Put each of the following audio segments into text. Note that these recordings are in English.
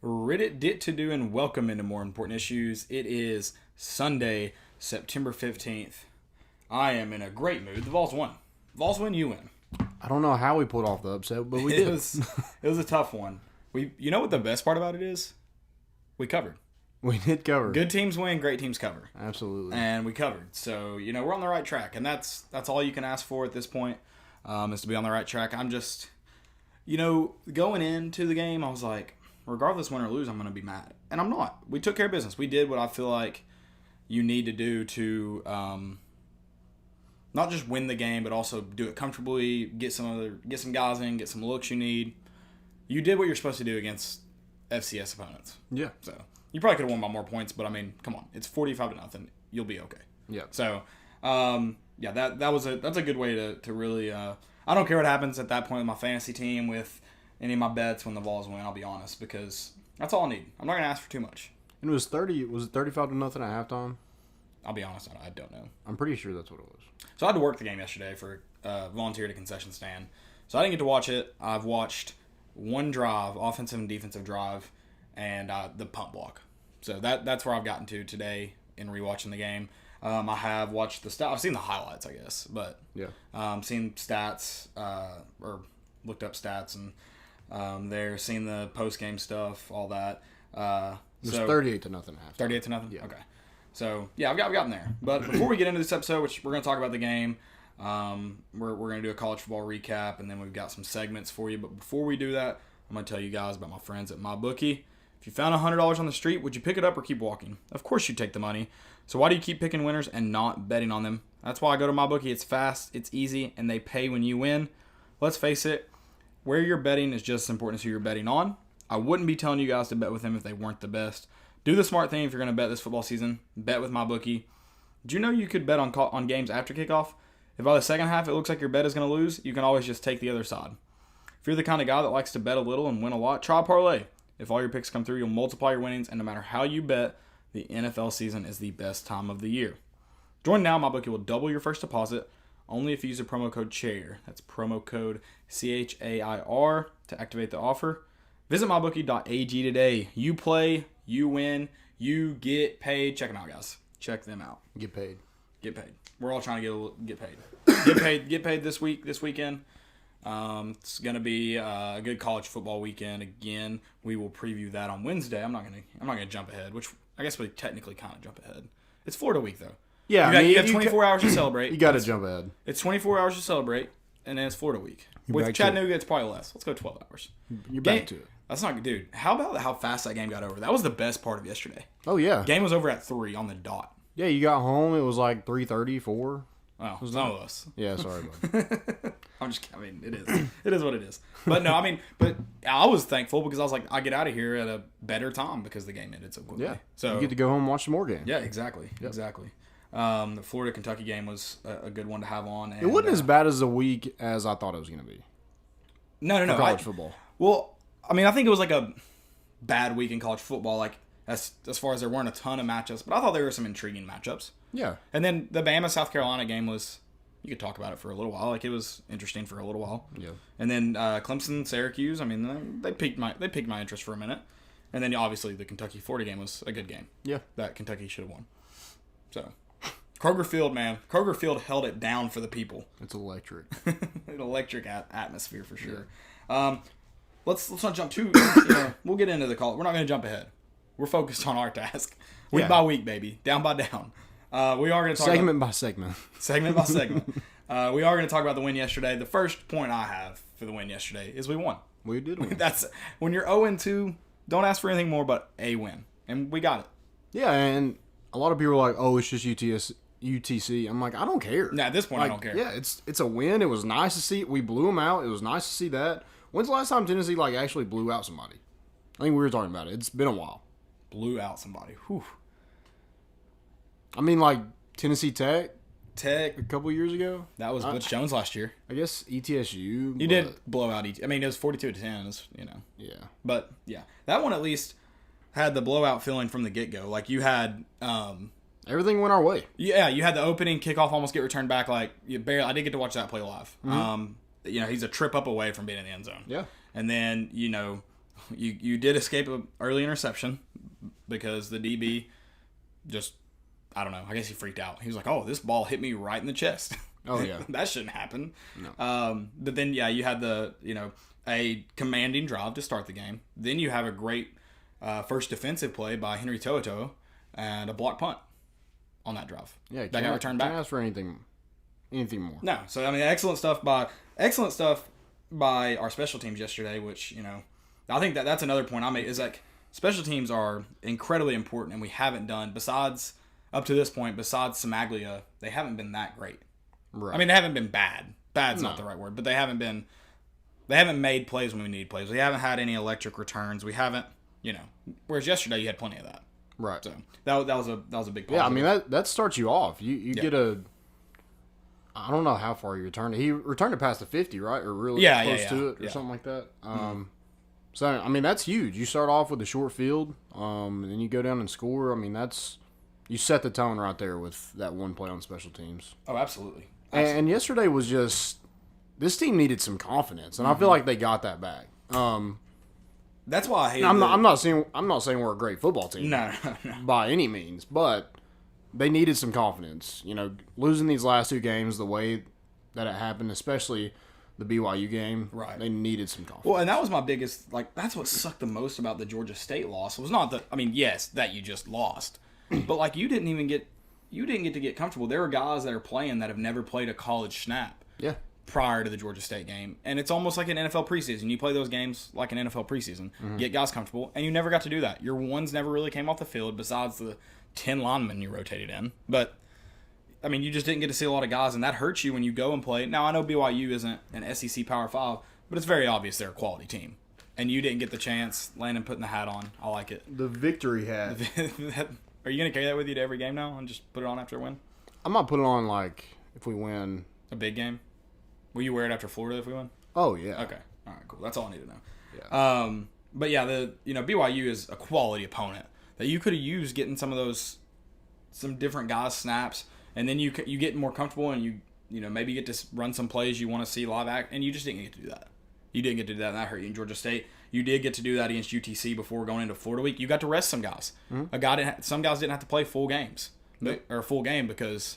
Reddit dit to do and welcome into more important issues. It is Sunday, September 15th. I am in a great mood. The Vols won. Vols win, you win. I don't know how we pulled off the upset, but we It did. was a tough one. You know what the best part about it is? We covered. We did cover. Good teams win, great teams cover. Absolutely. And we covered. So, we're on the right track. And that's all you can ask for at this point, is to be on the right track. I'm just, going into the game, I was like, regardless win or lose, I'm going to be mad. And I'm not. We took care of business. We did what I feel like you need to do to not just win the game, but also do it comfortably, get some guys in, get some looks you need. You did what you're supposed to do against FCS opponents. Yeah. So you probably could have won by more points, but I mean, come on, it's 45-0. You'll be okay. Yeah. So, that's a good way to really. I don't care what happens at that point with my fantasy team, with any of my bets when the Vols win. I'll be honest, because that's all I need. I'm not gonna ask for too much. And it was 35-0 at halftime? I'll be honest, I don't know. I'm pretty sure that's what it was. So I had to work the game yesterday for volunteer at a concession stand. So I didn't get to watch it. I've watched one drive, offensive and defensive drive, and the punt block. So that's where I've gotten to today in rewatching the game. I have watched the stats. I've seen the highlights, I guess, but Yeah. Seen stats or looked up stats and seen the post game stuff, all that. It was 38-0 at halftime. 38-0? Yeah. Okay. So, yeah, I've gotten there. But before we get into this episode, which we're going to talk about the game, we're going to do a college football recap, and then we've got some segments for you. But before we do that, I'm going to tell you guys about my friends at MyBookie. If you found $100 on the street, would you pick it up or keep walking? Of course you'd take the money. So why do you keep picking winners and not betting on them? That's why I go to MyBookie. It's fast, it's easy, and they pay when you win. Let's face it, where you're betting is just as important as who you're betting on. I wouldn't be telling you guys to bet with them if they weren't the best. Do the smart thing if you're going to bet this football season. Bet with MyBookie. Do you know you could bet on games after kickoff? If by the second half it looks like your bet is going to lose, you can always just take the other side. If you're the kind of guy that likes to bet a little and win a lot, try a parlay. If all your picks come through, you'll multiply your winnings, and no matter how you bet, the NFL season is the best time of the year. Join now. MyBookie will double your first deposit only if you use the promo code CHAIR. That's promo code CHAIR to activate the offer. Visit mybookie.ag today. You play, you win, you get paid. Check them out, guys. Check them out. Get paid. Get paid. We're all trying to get paid. Get paid this weekend. It's gonna be a good college football weekend. Again, we will preview that on Wednesday. I'm not gonna jump ahead, which I guess we technically kind of jump ahead. It's Florida week though. Yeah, you have 24 hours to celebrate. You got to jump ahead. It's 24 hours to celebrate, and then it's Florida week. With Chattanooga, it's probably less. Let's go 12 hours. You're back to it. That's not good, dude. How about how fast that game got over? That was the best part of yesterday. Oh, yeah. Game was over at 3 on the dot. Yeah, you got home. It was like 3:30, 4. Oh, it was none of us. Yeah, sorry, bud. It is. It is what it is. But no, but I was thankful because I was like, I get out of here at a better time because the game ended so quickly. Yeah. So you get to go home and watch some more games. Yeah, exactly. Yep. Exactly. The Florida-Kentucky game was a good one to have on. And, it wasn't as bad as a week as I thought it was going to be. No. For college football. Well, I think it was like a bad week in college football, like as far as there weren't a ton of matchups, but I thought there were some intriguing matchups. Yeah. And then the Bama-South Carolina game was, you could talk about it for a little while. Like, it was interesting for a little while. Yeah. And then Clemson-Syracuse, they piqued my interest for a minute. And then obviously the Kentucky-Florida game was a good game. Yeah. That Kentucky should have won. So, Kroger Field, man. Kroger Field held it down for the people. It's electric. An electric atmosphere for sure. Yeah. Let's not jump too. We'll get into the call. We're not going to jump ahead. We're focused on our task, week by week, baby, down by down. We are going to talk segment by segment. Segment by segment. We are going to talk about the win yesterday. The first point I have for the win yesterday is we won. We did win. That's when you're 0-2. Don't ask for anything more but a win, and we got it. Yeah, and a lot of people are like, "Oh, it's just UTC." I'm like, I don't care. Nah, at this point, I don't care. Yeah, it's a win. It was nice to see. We blew them out. It was nice to see that. When's the last time Tennessee actually blew out somebody? I think we were talking about it. It's been a while. Blew out somebody. Whew. Tennessee Tech a couple years ago. That was Butch Jones last year. I guess ETSU. You did blow out it was 42-10. Yeah. But yeah, that one at least had the blowout feeling from the get go. Like you had. Everything went our way. Yeah, you had the opening kickoff almost get returned back. Like you barely. I did get to watch that play live. Mm-hmm. He's a trip up away from being in the end zone. Yeah. And then you did escape an early interception because the DB just, I don't know, I guess he freaked out. He was like, oh, this ball hit me right in the chest. Oh, yeah. That shouldn't happen. No. But then, yeah, you had a commanding drive to start the game. Then you have a great first defensive play by Henry To'oTo'o and a block punt on that drive. Yeah, that got returned back. Can't ask for anything more. No. So, I mean, excellent stuff by our special teams yesterday, which, I think that's another point I made, is like special teams are incredibly important, and we haven't done, up to this point, besides Samaglia, they haven't been that great. Right. I mean, they haven't been bad. Bad's not the right word, but they haven't made plays when we need plays. We haven't had any electric returns. We haven't, whereas yesterday you had plenty of that. Right. So that was a big positive. Yeah, I mean, that starts you off. You get I don't know how far he returned it. He returned it past the 50, right? Or really close to it or something like that. So, I mean, that's huge. You start off with a short field, and then you go down and score. I mean, you set the tone right there with that one play on special teams. Oh, absolutely. And yesterday was just, this team needed some confidence, and I feel like they got that back. That's why I hate. I'm not saying we're a great football team. No. By any means, but they needed some confidence. Losing these last two games the way that it happened, especially the BYU game, right? They needed some confidence. Well, and that was my biggest, that's what sucked the most about the Georgia State loss. It was not yes, that you just lost, but you didn't get to get comfortable. There are guys that are playing that have never played a college snap. Yeah. Prior to the Georgia State game, and it's almost like an NFL preseason. You play those games like an NFL preseason, get guys comfortable, and you never got to do that. Your ones never really came off the field, besides the 10 linemen you rotated in. But I mean, you just didn't get to see a lot of guys, and that hurts you when you go and play. Now I know BYU isn't an SEC Power 5, but it's very obvious they're a quality team, and you didn't get the chance. Landon putting the hat on, I like it. The victory hat. Are you gonna carry that with you to every game now, and just put it on after a win? I might put it on if we win a big game. Will you wear it after Florida if we win? Oh, yeah. Okay. All right, cool. That's all I need to know. Yeah. But yeah, BYU is a quality opponent that you could have used getting some different guys snaps, and then you get more comfortable, and you maybe get to run some plays you want to see live act, and you just didn't get to do that. You didn't get to do that, and that hurt you in Georgia State. You did get to do that against UTC before going into Florida week. You got to rest some guys. Mm-hmm. Some guys didn't have to play full games or full game because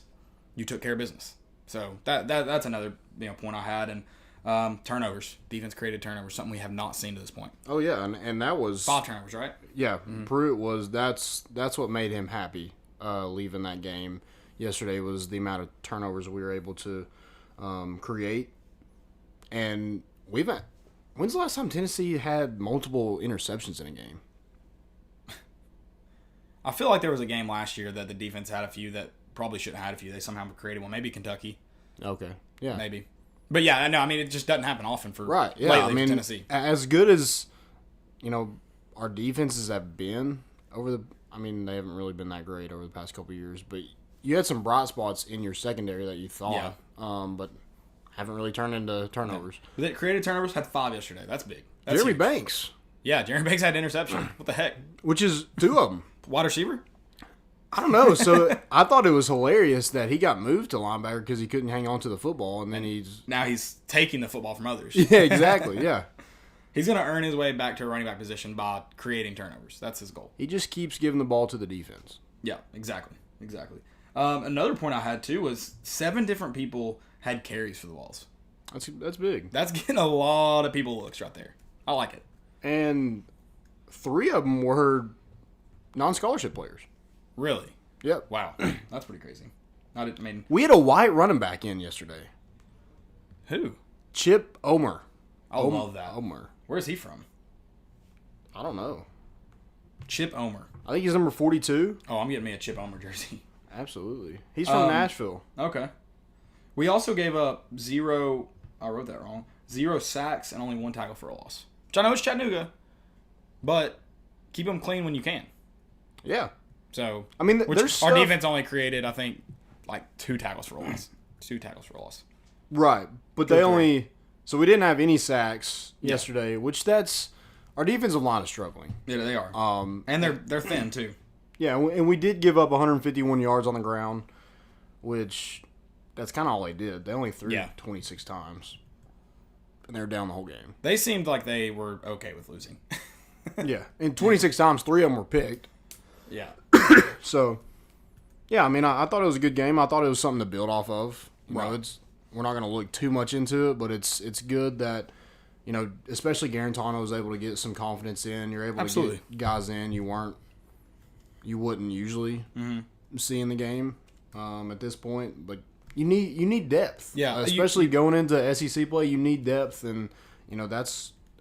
you took care of business. So that's another point I had. And turnovers, defense created turnovers, something we have not seen to this point. Oh yeah, and that was 5 turnovers, right? Yeah, Pruitt was that's what made him happy leaving that game yesterday, was the amount of turnovers we were able to create. And when's the last time Tennessee had multiple interceptions in a game? I feel like there was a game last year that the defense had a few that probably shouldn't have had a few. They somehow created one. Maybe Kentucky. Okay. Yeah. Maybe. But yeah, no, I mean, it just doesn't happen often for lately for Tennessee. As good as, our defenses have been they haven't really been that great over the past couple of years, but you had some bright spots in your secondary that you thought, but haven't really turned into turnovers. Yeah. They created turnovers, had 5 yesterday. That's big. That's Jeremy huge. Banks. Yeah, Jeremy Banks had an interception. What the heck? Which is 2 of them. Wide receiver? I don't know. So I thought it was hilarious that he got moved to linebacker because he couldn't hang on to the football, and then now he's taking the football from others. Yeah, exactly. Yeah. He's going to earn his way back to a running back position by creating turnovers. That's his goal. He just keeps giving the ball to the defense. Yeah, exactly. Another point I had, too, was 7 different people had carries for the Vols. That's big. That's getting a lot of people looks right there. I like it. And 3 of them were non-scholarship players. Really? Yep. Wow. That's pretty crazy. We had a white running back in yesterday. Who? Chip Omer. I love that. Omer. Where's he from? I don't know. Chip Omer. I think he's number 42. Oh, I'm getting me a Chip Omer jersey. Absolutely. He's from Nashville. Okay. We also gave up 0, I wrote that wrong, 0 sacks and only 1 tackle for a loss. Which I know it's Chattanooga, but keep them clean when you can. Yeah. So, I mean, our defense only created, I think, 2 tackles for a loss. 2 tackles for a loss. Right. But so we didn't have any sacks yesterday, which our defensive line is struggling. Yeah, they are. And they're thin, too. Yeah, and we did give up 151 yards on the ground, which that's kind of all they did. They only threw 26 times, and they were down the whole game. They seemed like they were okay with losing. Yeah. And 26 times, 3 of them were picked. Yeah. So, yeah, I mean, I thought it was a good game. I thought it was something to build off of. You know, we're not going to look too much into it, but it's good that, you know, especially Garantano was able to get some confidence in. You're able to get guys in you wouldn't usually see in the game at this point. But you need depth. Yeah. Especially going into SEC play, you need depth. And, you know,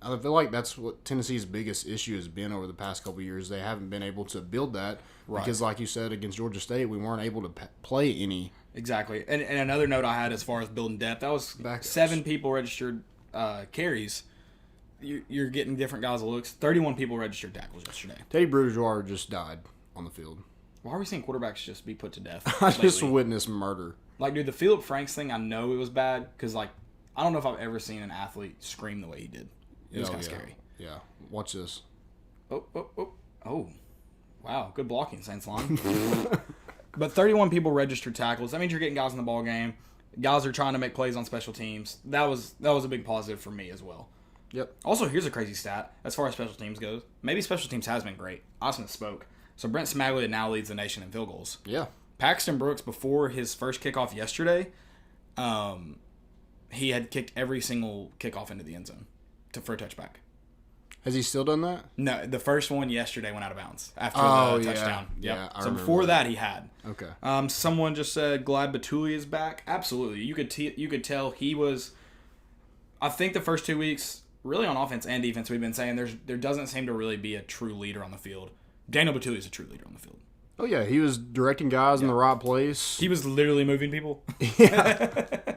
I feel like that's what Tennessee's biggest issue has been over the past couple of years. They haven't been able to build that because, like you said, against Georgia State, we weren't able to play any. Exactly. And another note I had as far as building depth, that was backups. 7 people registered carries. You're getting different guys' looks. 31 people registered tackles yesterday. Teddy Bridgewater just died on the field. Why are we seeing quarterbacks just be put to death? I just witnessed murder. Like, dude, the Phillip Franks thing, I know it was bad because, like, I don't know if I've ever seen an athlete scream the way he did. It was kind of scary. Yeah. Watch this. Oh. Wow. Good blocking, Saints line. But 31 people registered tackles. That means you're getting guys in the ball game. Guys are trying to make plays on special teams. That was a big positive for me as well. Yep. Also, here's a crazy stat as far as special teams goes. Maybe special teams has been great. Austin spoke. So Brent Smaglia now leads the nation in field goals. Yeah. Paxton Brooks, before his first kickoff yesterday, he had kicked every single kickoff into the end zone for a touchback. Has he still done that? No, the first one yesterday went out of bounds after the touchdown. Yeah, so before that, he had. Okay. Someone just said glad Batuli is back. Absolutely, you could tell he was. I think the first 2 weeks, really on offense and defense, we've been saying there doesn't seem to really be a true leader on the field. Daniel Batuli is a true leader on the field. Oh yeah, he was directing guys in the right place. He was literally moving people. Yeah.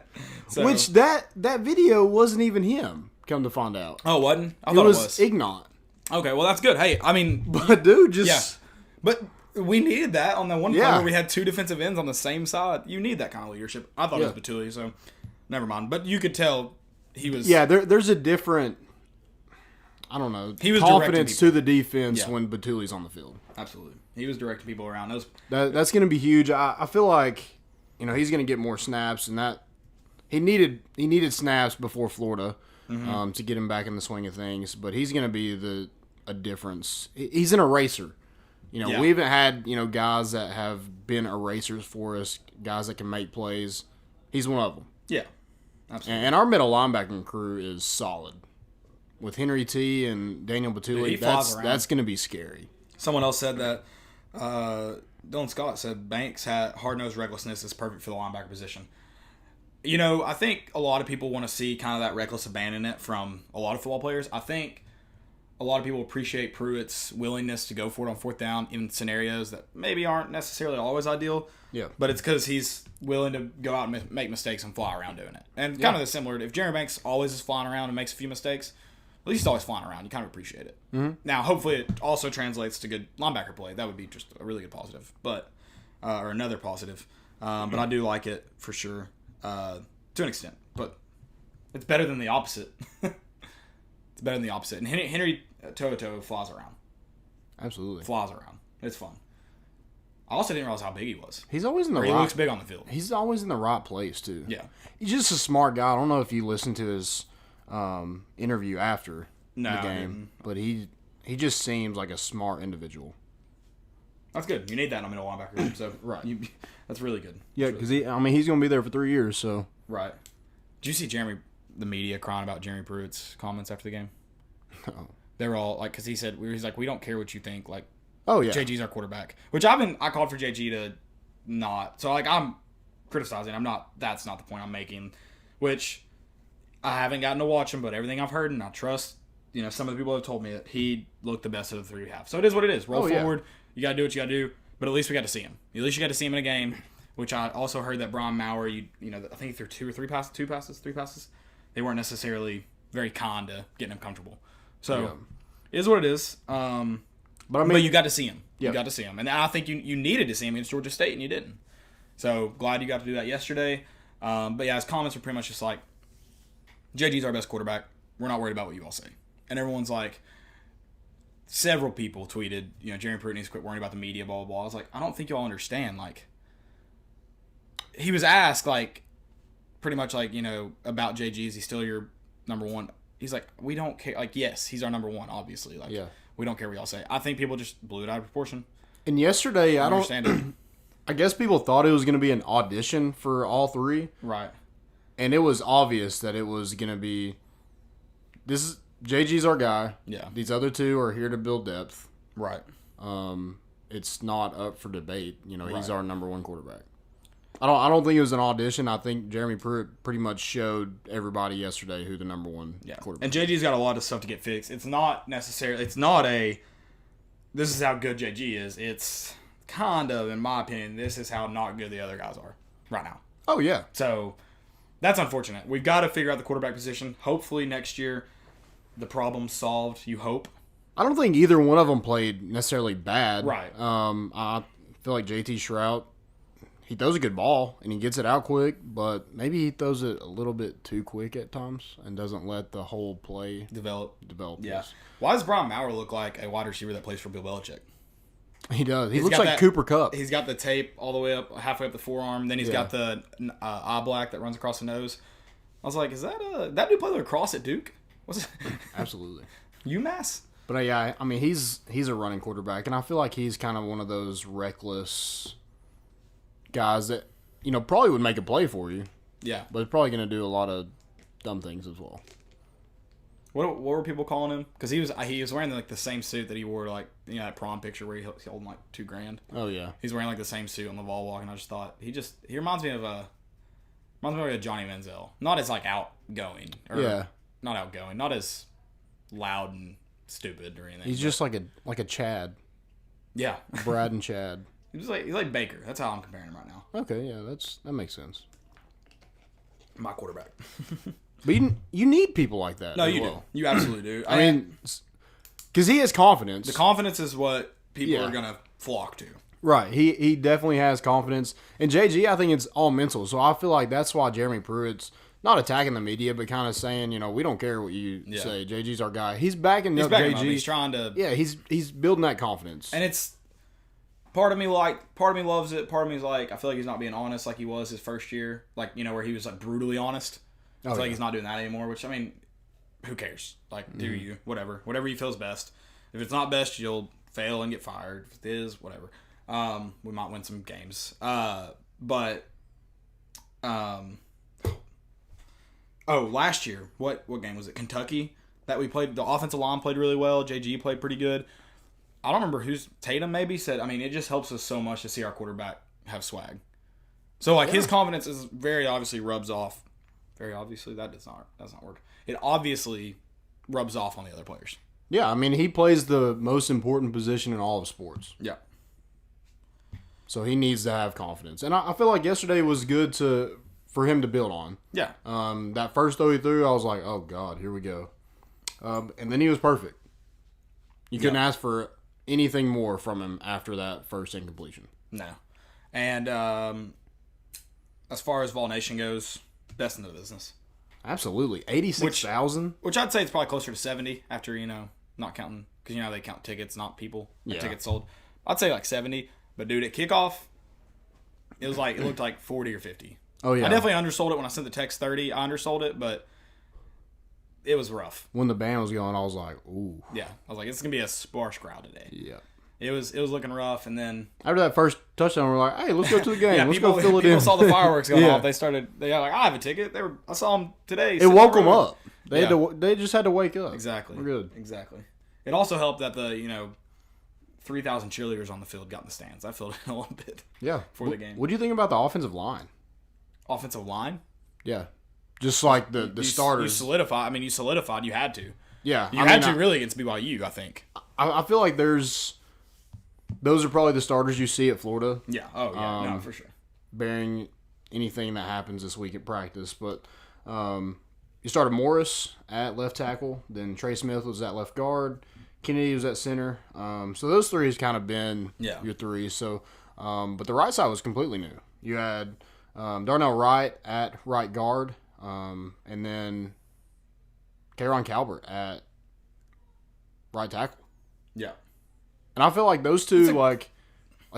Which that video wasn't even him. Come to find out. Oh, wasn't? I thought it was Ignont. Okay, well that's good. Hey, I mean, but dude, just yeah. But we needed that on the one play where we had 2 defensive ends on the same side. You need that kind of leadership. I thought it was Batuli, so never mind. But you could tell he was. Yeah, there's a different. I don't know. He was confidence to the defense when Batuli's on the field. Absolutely, he was directing people around. That's going to be huge. I feel like he's going to get more snaps, and that he needed snaps before Florida. To get him back in the swing of things, but he's going to be a difference. He's an eraser. We haven't had guys that have been erasers for us, guys that can make plays. He's one of them. Yeah, absolutely. And our middle linebacking crew is solid with Henry T and Daniel Batuli. That's going to be scary. Someone else said that. Dylan Scott said Banks had hard-nosed recklessness is perfect for the linebacker position. I think a lot of people want to see kind of that reckless abandonment from a lot of football players. I think a lot of people appreciate Pruitt's willingness to go for it on 4th down in scenarios that maybe aren't necessarily always ideal. Yeah. But it's because he's willing to go out and make mistakes and fly around doing it. And kind of similar to if Jeremy Banks always is flying around and makes a few mistakes, at least he's always flying around. You kind of appreciate it. Mm-hmm. Now, hopefully it also translates to good linebacker play. That would be just a really good positive. But or another positive. But I do like it for sure. To an extent, but it's better than the opposite. It's better than the opposite. And Henry Toto flies around. Absolutely. Flies around. It's fun. I also didn't realize how big he was. He's always in the He looks big on the field. He's always in the right place, too. Yeah. He's just a smart guy. I don't know if you listened to his interview after the game, but he just seems like a smart individual. That's good. You need that in a middle linebacker group, so that's really good. Yeah, because he's going to be there for 3 years, so. Right. Did you see the media crying about Jeremy Pruitt's comments after the game? No. They were all like, because he's like, we don't care what you think. Like, oh yeah, JG's our quarterback. Which I called for JG to not. So like I'm criticizing. That's not the point I'm making. Which I haven't gotten to watch him, but everything I've heard and I trust. Some of the people have told me that he looked the best of the 3 we have. So it is what it is. Roll forward. Yeah. You got to do what you got to do. But at least we got to see him. At least you got to see him in a game. Which I also heard that Brian Maurer, I think he threw 3 passes. They weren't necessarily very kind to getting him comfortable. So, it is what it is. But you got to see him. Yeah. You got to see him. And I think you needed to see him against Georgia State, and you didn't. So, glad you got to do that yesterday. But yeah, his comments were pretty much just like, JG's our best quarterback. We're not worried about what you all say. And everyone's like, several people tweeted, Jeremy Pruitt needs to quit worrying about the media, blah, blah, blah. I was like, I don't think you all understand, like, he was asked, like, pretty much like, about JG, is he still your number one? he's like, we don't care. Like, yes, he's our number one, obviously. Like, we don't care what y'all say. I think people just blew it out of proportion. And yesterday, I don't understand it. I guess people thought it was going to be an audition for all three. Right. And it was obvious that it was going to be, this is, JG's our guy. Yeah. These other two are here to build depth. Right. It's not up for debate. You know, he's right. our number one quarterback. I don't think it was an audition. I think Jeremy Pruitt pretty much showed everybody yesterday who the number one quarterback is. And JG's got a lot of stuff to get fixed. It's not necessarily, this is how good JG is. It's kind of, in my opinion, this is how not good the other guys are right now. Oh, yeah. So, that's unfortunate. We've got to figure out the quarterback position. Hopefully next year, the problem's solved, you hope. I don't think either one of them played necessarily bad. Right. I feel like JT Shrout, he throws a good ball and he gets it out quick, but maybe he throws it a little bit too quick at times and doesn't let the whole play develop. Yeah. Yes. Why does Brian Maurer look like a wide receiver that plays for Bill Belichick? He does. He looks like Cooper Kupp. He's got the tape all the way up, halfway up the forearm. Then he's got the eye black that runs across the nose. I was like, is that dude play lacrosse at Duke? What's it? Absolutely. UMass? But yeah, I mean, he's a running quarterback, and I feel like he's kind of one of those reckless guys that, you know, probably would make a play for you. Yeah. But it's probably going to do a lot of dumb things as well. What were people calling him? Because he was wearing like the same suit that he wore to, like, you know, that prom picture where he holding like $2,000. Oh yeah. He's wearing like the same suit on the Vol walk, and I just thought he reminds me of a Johnny Manziel. Not as like outgoing. Not outgoing. Not as loud and stupid or anything. He's just like a Chad. Yeah. Brad and Chad. He's like Baker. That's how I'm comparing him right now. Okay, yeah, that makes sense. My quarterback. But you need people like that. No, you do. You absolutely do. I mean, because he has confidence. The confidence is what people are going to flock to. Right. He definitely has confidence. And JG, I think it's all mental. So I feel like that's why Jeremy Pruitt's not attacking the media, but kind of saying, you know, we don't care what you say. JG's our guy. He's backing up JG. He's trying to. Yeah, he's building that confidence. And it's part of me loves it. Part of me is like, I feel like he's not being honest like he was his first year. Like, you know, where he was like brutally honest. I feel like he's not doing that anymore, which, I mean, who cares? Like, do you? Whatever you feel is best. If it's not best, you'll fail and get fired. If it is, whatever. We might win some games. Last year, what game was it? Kentucky that we played. The offensive line played really well. JG played pretty good. I don't remember Tatum maybe said. I mean, it just helps us so much to see our quarterback have swag. So like his confidence is very obviously rubs off. Very obviously that does not work. It obviously rubs off on the other players. Yeah, I mean he plays the most important position in all of sports. Yeah. So he needs to have confidence, and I feel like yesterday was good for him to build on. Yeah. That first throw he threw, I was like, oh God, here we go. And then he was perfect. You couldn't ask for anything more from him after that first incompletion. No. And as far as Vol Nation goes, best in the business. Absolutely. 86,000? Which I'd say it's probably closer to 70 after, you know, not counting, because, you know, they count tickets, not people. Tickets sold. I'd say like 70. But, dude, at kickoff, it looked like 40 or 50. Oh, yeah. I definitely undersold it when I sent the text 30. I undersold it, but it was rough. When the band was going, I was like, ooh. Yeah. I was like, it's going to be a sparse crowd today. Yeah. It was looking rough, and then after that first touchdown, we're like, "Hey, let's go to the game. Let's go fill it in." People saw the fireworks going off. They got like, "I have a ticket." I saw them today. It woke them up. They just had to wake up. Exactly. We're good. Exactly. It also helped that the 3,000 cheerleaders on the field got in the stands. I filled in a little bit. Yeah. For the game. What do you think about the offensive line? Offensive line? Yeah. Just like the starters. You solidified. You had to. Yeah. You had to really against BYU, I think. I feel like those are probably the starters you see at Florida. Yeah. Oh, yeah. No, for sure. Bearing anything that happens this week at practice. But you started Morris at left tackle. Then Trey Smith was at left guard. Kennedy was at center. So those three has kind of been your three. So, but the right side was completely new. You had Darnell Wright at right guard. And then Kayron Calvert at right tackle. Yeah. And I feel like those two, like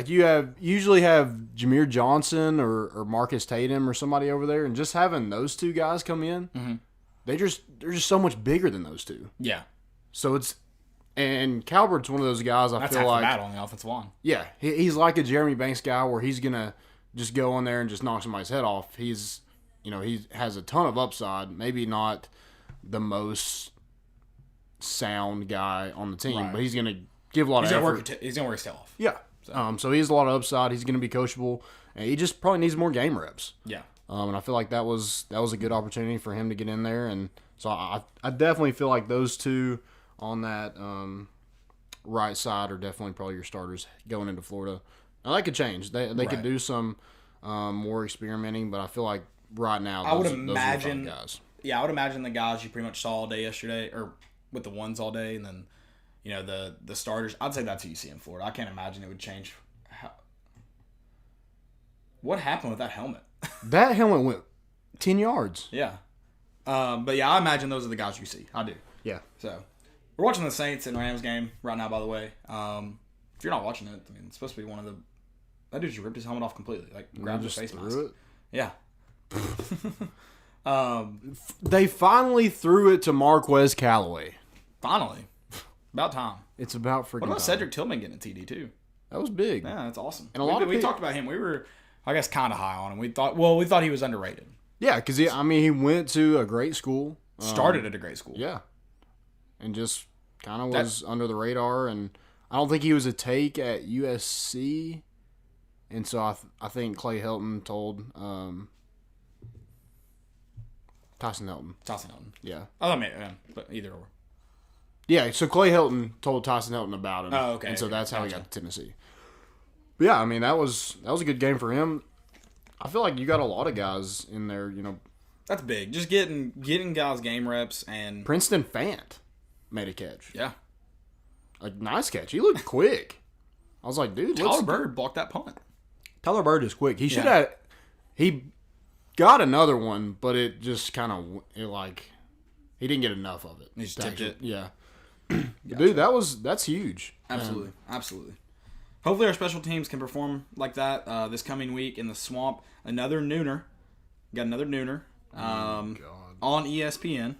you usually have Jameer Johnson or Marcus Tatum or somebody over there, and just having those two guys come in, they're just so much bigger than those two. Yeah. So and Calvert's one of those guys That's feel like half the battle on the offensive line. Yeah, he's like a Jeremy Banks guy where he's gonna just go in there and just knock somebody's head off. He has a ton of upside. Maybe not the most sound guy on the team, but he's gonna give a lot of effort. He's gonna work his tail off. Yeah. So he has a lot of upside. He's gonna be coachable, and he just probably needs more game reps. Yeah. And I feel like that was a good opportunity for him to get in there, and so I definitely feel like those two on that right side are definitely probably your starters going into Florida. Now that could change. They could do some more experimenting, but I feel like right now those are the guys. Yeah, I would imagine the guys you pretty much saw all day yesterday, or with the ones all day, and then the starters. I'd say that's who you see in Florida. I can't imagine it would change. What happened with that helmet? That helmet went 10 yards. Yeah. But yeah, I imagine those are the guys you see. I do. Yeah. So, we're watching the Saints and Rams game right now, by the way. If you're not watching it, I mean, it's supposed to be one of the... That dude just ripped his helmet off completely. Like, grabbed his face mask. Yeah. They finally threw it to Marquez Callaway. Finally. About time. It's about freaking What about time. Cedric Tillman getting a TD, too? That was big. Yeah, that's awesome. And we talked about him. We were... I guess kind of high on him. We thought he was underrated. Yeah, because he went to a great school. Started at a great school. Yeah. And just kind of was under the radar. And I don't think he was a take at USC. And so I think Clay Helton told Tyson Helton. Yeah. I mean, but either or. Yeah, so Clay Helton told Tyson Helton about him. Oh, okay. And so that's how he got to Tennessee. But yeah, I mean, that was a good game for him. I feel like you got a lot of guys in there, That's big. Just getting guys game reps and... Princeton Fant made a catch. Yeah. A nice catch. He looked quick. I was like, dude, Tyler Bird blocked that punt. Tyler Bird is quick. He should have... He got another one, but it just kind of... He didn't get enough of it. He just tipped it. Yeah. Gotcha. Dude, that's huge. Absolutely. Absolutely. Hopefully our special teams can perform like that this coming week in the Swamp. Another nooner. Got another nooner on ESPN.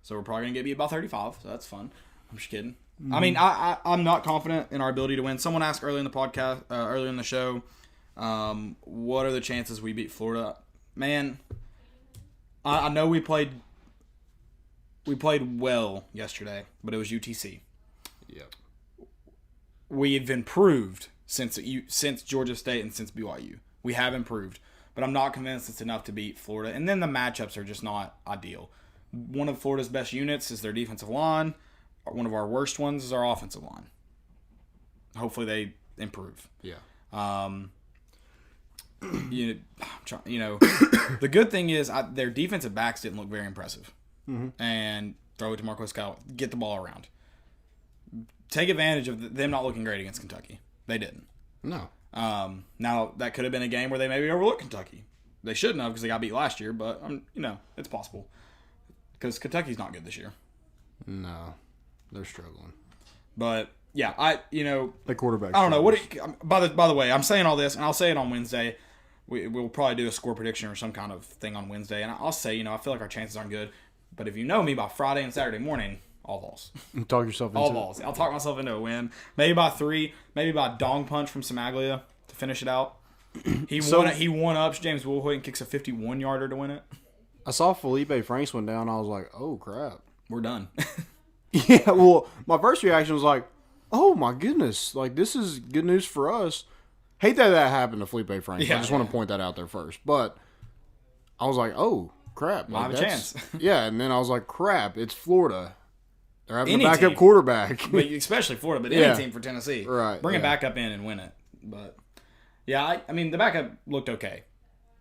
So we're probably going to get beat by 35. So that's fun. I'm just kidding. I mean, I'm not confident in our ability to win. Someone asked earlier in the podcast, earlier in the show, what are the chances we beat Florida? Man, I know we played well yesterday, but it was UTC. Yep. We've improved since Georgia State and since BYU. We have improved, but I'm not convinced it's enough to beat Florida. And then the matchups are just not ideal. One of Florida's best units is their defensive line. One of our worst ones is our offensive line. Hopefully they improve. Yeah. The good thing is their defensive backs didn't look very impressive. Mm-hmm. And throw it to Marquez Cal. Get the ball around. Take advantage of them not looking great against Kentucky. They didn't. No. Now, that could have been a game where they maybe overlooked Kentucky. They shouldn't have because they got beat last year, but, it's possible. Because Kentucky's not good this year. No. They're struggling. But, yeah, the quarterback. I don't know. By the way, I'm saying all this, and I'll say it on Wednesday. We'll probably do a score prediction or some kind of thing on Wednesday. And I'll say, I feel like our chances aren't good. But if you know me, by Friday and Saturday morning, all Vols. Talk yourself into all Vols. I'll talk myself into a win. Maybe by 3. Maybe by a dong punch from Samaglia to finish it out. He won up. James Woolhoy kicks a 51-yarder to win it. I saw Felipe Franks went down. I was like, oh, crap. We're done. Yeah, well, my first reaction was like, oh, my goodness. Like, this is good news for us. Hate that happened to Felipe Franks. I just want to point that out there first. But I was like, oh, crap. Might have a chance. Yeah, and then I was like, crap, it's Florida. They're having a backup quarterback. But especially Florida, but any team for Tennessee. Right. Bring a backup in and win it. But, yeah, I mean, the backup looked okay.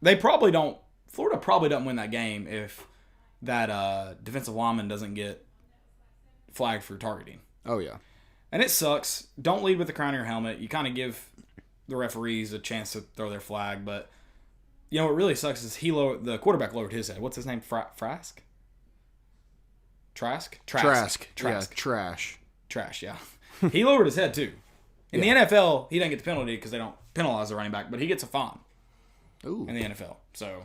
Florida probably doesn't win that game if that defensive lineman doesn't get flagged for targeting. Oh, yeah. And it sucks. Don't lead with the crown of your helmet. You kind of give the referees a chance to throw their flag, but what really sucks is the quarterback lowered his head. What's his name? Frask? Trask? Trask. Yeah, Trash, yeah. He lowered his head, too. In the NFL, he doesn't get the penalty because they don't penalize the running back, but he gets a fine in the NFL. So,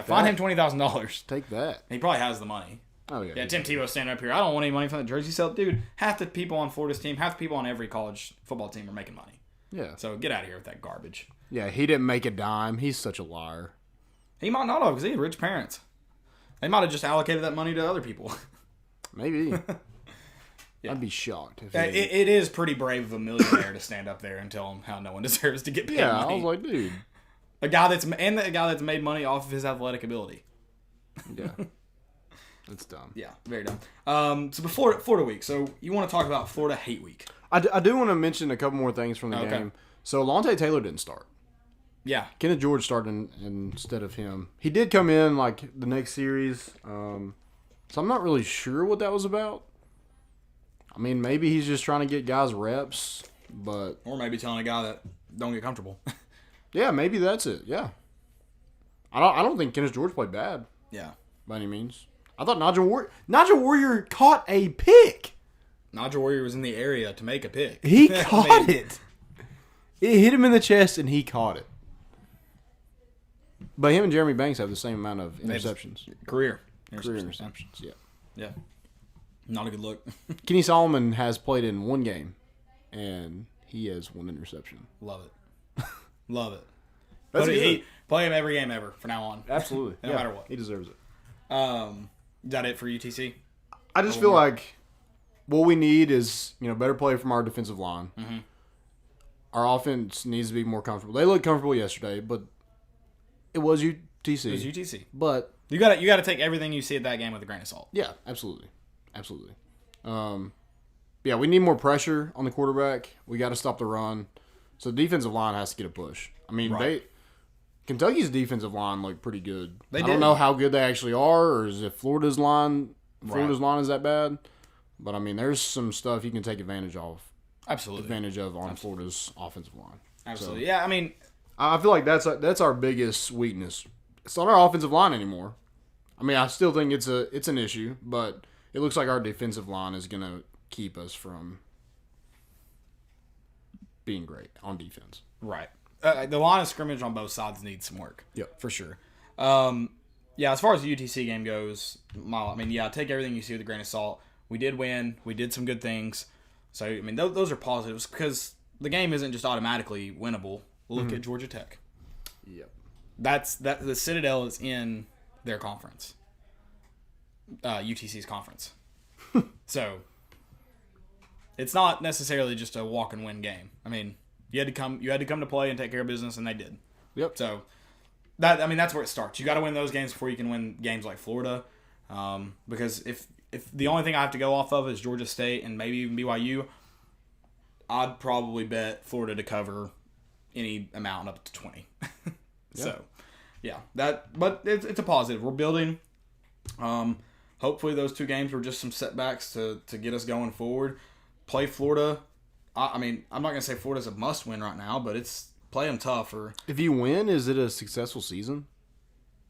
Fine him $20,000. Take that. He probably has the money. Oh, yeah. Yeah, Tim Tebow standing up here. I don't want any money from the jersey sale. Dude, half the people on Florida's team, half the people on every college football team are making money. Yeah. So get out of here with that garbage. Yeah, he didn't make a dime. He's such a liar. He might not have because he had rich parents. They might have just allocated that money to other people. Maybe. I'd be shocked. If it is pretty brave of a millionaire to stand up there and tell him how no one deserves to get paid money. I was like, dude. A guy that's made money off of his athletic ability. Yeah. That's dumb. Yeah, very dumb. So before Florida week, so you want to talk about Florida hate week. I do want to mention a couple more things from the game. So Lante Taylor didn't start. Yeah. Kenneth George started instead of him. He did come in like the next series. So I'm not really sure what that was about. I mean, maybe he's just trying to get guys reps, but... Or maybe telling a guy that don't get comfortable. Yeah, maybe that's it. Yeah. I don't think Kenneth George played bad. Yeah. By any means. I thought Nigel Warrior caught a pick. Nigel Warrior was in the area to make a pick. He caught it. It hit him in the chest, and he caught it. But him and Jeremy Banks have the same amount of interceptions. Career interceptions, yeah. Yeah. Not a good look. Kenny Solomon has played in one game, and he has one interception. Love it. Love it. That's good. Play him every game ever from now on. Absolutely. No matter what. He deserves it. Is that it for UTC? I just feel like what we need is, better play from our defensive line. Mm-hmm. Our offense needs to be more comfortable. They looked comfortable yesterday, but it was UTC. It was UTC. But you got to take everything you see at that game with a grain of salt. Yeah, absolutely. Yeah, we need more pressure on the quarterback. We got to stop the run. So the defensive line has to get a push. I mean, Kentucky's defensive line looked pretty good. I don't know how good they actually are, or is it Florida's line is that bad. But I mean, there's some stuff you can take advantage of. Absolutely. On Florida's offensive line. Absolutely. So, yeah, I mean, I feel like that's our biggest weakness. It's not our offensive line anymore. I mean, I still think it's an issue, but it looks like our defensive line is going to keep us from being great on defense. Right. The line of scrimmage on both sides needs some work. Yep. For sure. As far as the UTC game goes, take everything you see with a grain of salt. We did win. We did some good things. So, I mean, those are positives because the game isn't just automatically winnable. Look at Georgia Tech. Yep. The Citadel is in their conference. UTC's conference. So, it's not necessarily just a walk and win game. I mean, you had to come to play and take care of business, and they did. Yep. So, that's where it starts. You got to win those games before you can win games like Florida. Because if the only thing I have to go off of is Georgia State and maybe even BYU, I'd probably bet Florida to cover any amount up to 20. So, but it's a positive. We're building. Hopefully those two games were just some setbacks to get us going forward. Play Florida. I mean, I'm not going to say Florida's a must-win right now, but it's play them tough. If you win, is it a successful season?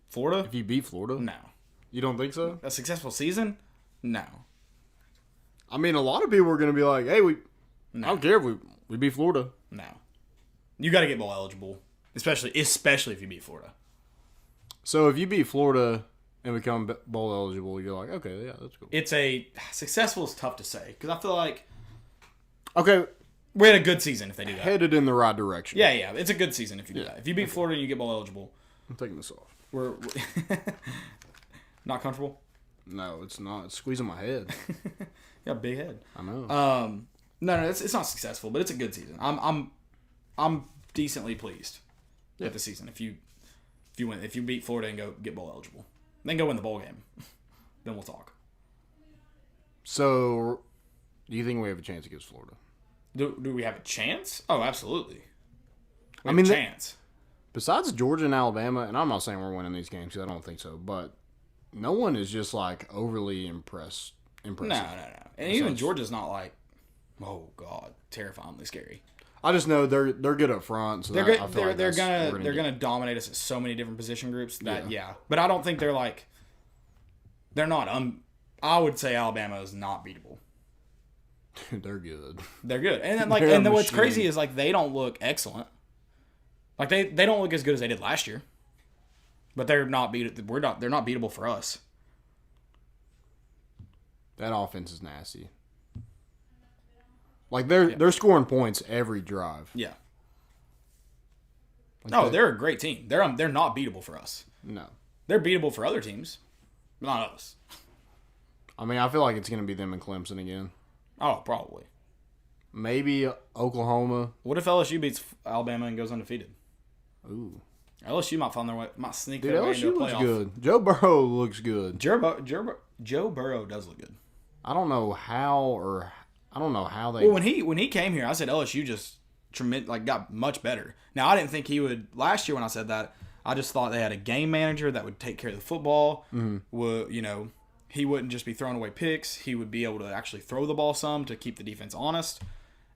Florida? If you beat Florida? No. You don't think so? A successful season? No. I mean, a lot of people are going to be like, hey, I don't care if we beat Florida. No. You got to get bowl eligible, especially if you beat Florida. So if you beat Florida and become bowl eligible, you're like, okay, yeah, that's cool. It's successful is tough to say because I feel like we had a good season if they do that. Headed in the right direction. Yeah, it's a good season if you do that. If you beat Florida and you get bowl eligible. I'm taking this off. We're not comfortable? No, it's not. It's squeezing my head. Yeah, big head. I know. No, it's not successful, but it's a good season. I'm decently pleased with the season. If you beat Florida and go get bowl eligible, then go win the bowl game, then we'll talk. So, do you think we have a chance against Florida? Do we have a chance? Oh, absolutely. I mean, a chance. Besides Georgia and Alabama, and I'm not saying we're winning these games because I don't think so, but no one is just like overly impressive. No. And even Georgia's not like, oh god, terrifyingly scary. I just know they're good up front. So they're gonna dominate us at so many different position groups. But I don't think they're not. I would say Alabama is not beatable. They're good. They're good, and then what's crazy is they don't look excellent. Like they don't look as good as they did last year. But they're not They're not beatable for us. That offense is nasty. Like they're scoring points every drive. Yeah. Like No, they're a great team. They're not beatable for us. No. They're beatable for other teams, but not us. I mean, I feel like it's going to be them and Clemson again. Oh, probably. Maybe Oklahoma. What if LSU beats Alabama and goes undefeated? Ooh. LSU might find their way, might sneak Dude, their way LSU into a looks playoff. good. Joe Burrow looks good. Joe Burrow does look good. I don't know how they. Well, when he came here, I said LSU just got much better. Now I didn't think he would. Last year when I said that, I just thought they had a game manager that would take care of the football. Mm-hmm. He wouldn't just be throwing away picks. He would be able to actually throw the ball some to keep the defense honest.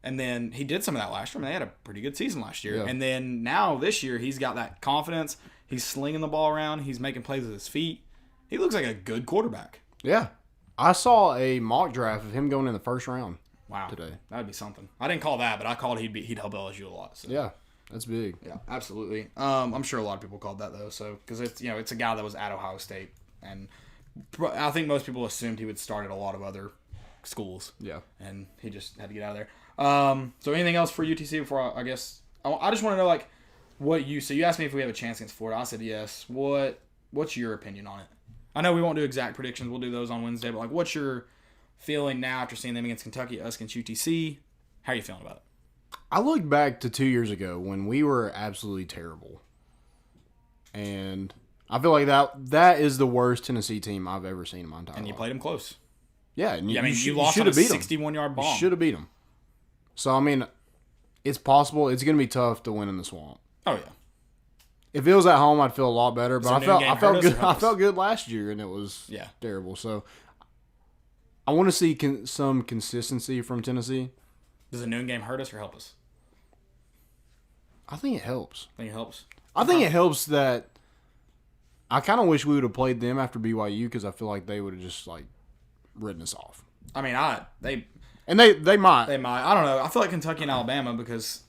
And then he did some of that last year. I mean, they had a pretty good season last year. Yeah. And then now this year, he's got that confidence. He's slinging the ball around. He's making plays with his feet. He looks like a good quarterback. Yeah. I saw a mock draft of him going in the first round. Wow. Today. That would be something. I didn't call that, but I called he'd help LSU a lot. So. Yeah. That's big. Yeah, absolutely. I'm sure a lot of people called that though. So because it's a guy that was at Ohio State, and I think most people assumed he would start at a lot of other schools. Yeah, and he just had to get out of there. So anything else for UTC before I guess I just want to know what you. So you asked me if we have a chance against Florida. I said yes. What's your opinion on it? I know we won't do exact predictions. We'll do those on Wednesday. But what's your feeling now after seeing them against Kentucky, us against UTC? How are you feeling about it? I look back to 2 years ago when we were absolutely terrible. And I feel like that is the worst Tennessee team I've ever seen in my entire life. And you played them close. Yeah. And you lost on a 61-yard bomb. You should have beat them. So, I mean, it's possible. It's going to be tough to win in the swamp. Oh, yeah. If it was at home, I'd feel a lot better. But I felt good. I us? felt good last year, and it was terrible. So, I want to see some consistency from Tennessee. Does the noon game hurt us or help us? I think it helps. Think it helps? I think it helps that I kind of wish we would have played them after BYU because I feel like they would have just written us off. I mean, they might. They might. I don't know. I feel like Kentucky and Alabama because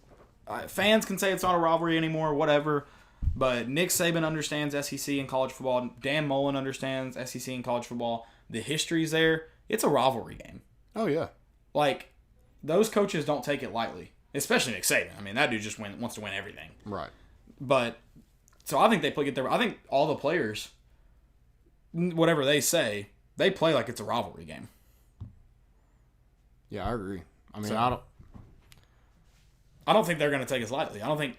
fans can say it's not a rivalry anymore, whatever. But Nick Saban understands SEC and college football. Dan Mullen understands SEC and college football. The history's there. It's a rivalry game. Oh, yeah. Those coaches don't take it lightly, especially Nick Saban. I mean, that dude just wants to win everything. Right. But, so I think they get there. I think all the players, whatever they say, they play like it's a rivalry game. Yeah, I agree. I mean, I don't think they're going to take us lightly. I don't think,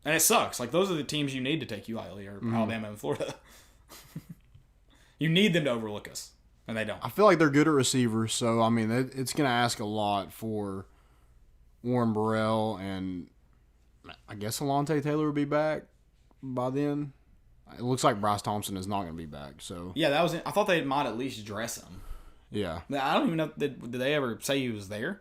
and it sucks. Those are the teams you need to take you lightly, or Alabama and Florida. You need them to overlook us. And they don't. I feel like they're good at receivers, so, I mean, it's going to ask a lot for Warren Burrell, and I guess Alontae Taylor will be back by then. It looks like Bryce Thompson is not going to be back, so. Yeah, I thought they might at least dress him. Yeah. I don't even know, did they ever say he was there?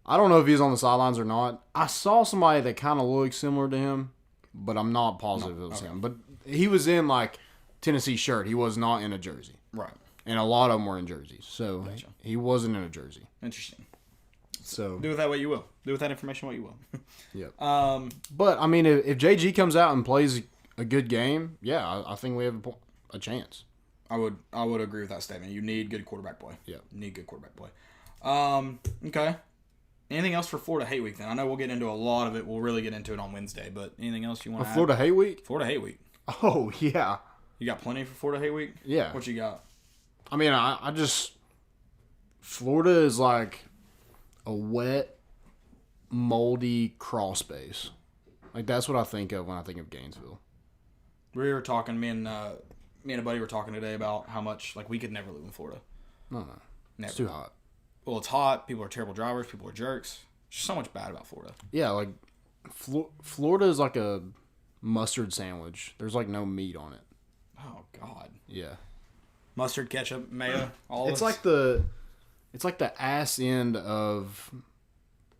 I don't know if he's on the sidelines or not. I saw somebody that kind of looked similar to him, but I'm not positive it was him. But he was in, Tennessee shirt. He was not in a jersey. Right. And a lot of them were in jerseys. So Gotcha. he wasn't in a jersey. Interesting. So do with that what you will. Do with that information what you will. Yep. But, I mean, if JG comes out and plays a good game, yeah, I think we have a chance. I would agree with that statement. You need good quarterback play. Yeah. You need good quarterback play. Okay. Anything else for Florida Hate Week then? I know we'll get into a lot of it. We'll really get into it on Wednesday, but anything else you want to add? Florida Hate Week? Florida Hate Week. Oh, yeah. You got plenty for Florida Hate Week? Yeah. What you got? I mean, I just... Florida is like a wet, moldy crawl space. That's what I think of when I think of Gainesville. We were talking, me and a buddy were talking today about how much, we could never live in Florida. No. Never. It's too hot. Well, it's hot. People are terrible drivers. People are jerks. There's just so much bad about Florida. Yeah, Florida is like a mustard sandwich. There's no meat on it. Oh, God. Yeah. Mustard, ketchup, mayo, all it's like the ass end of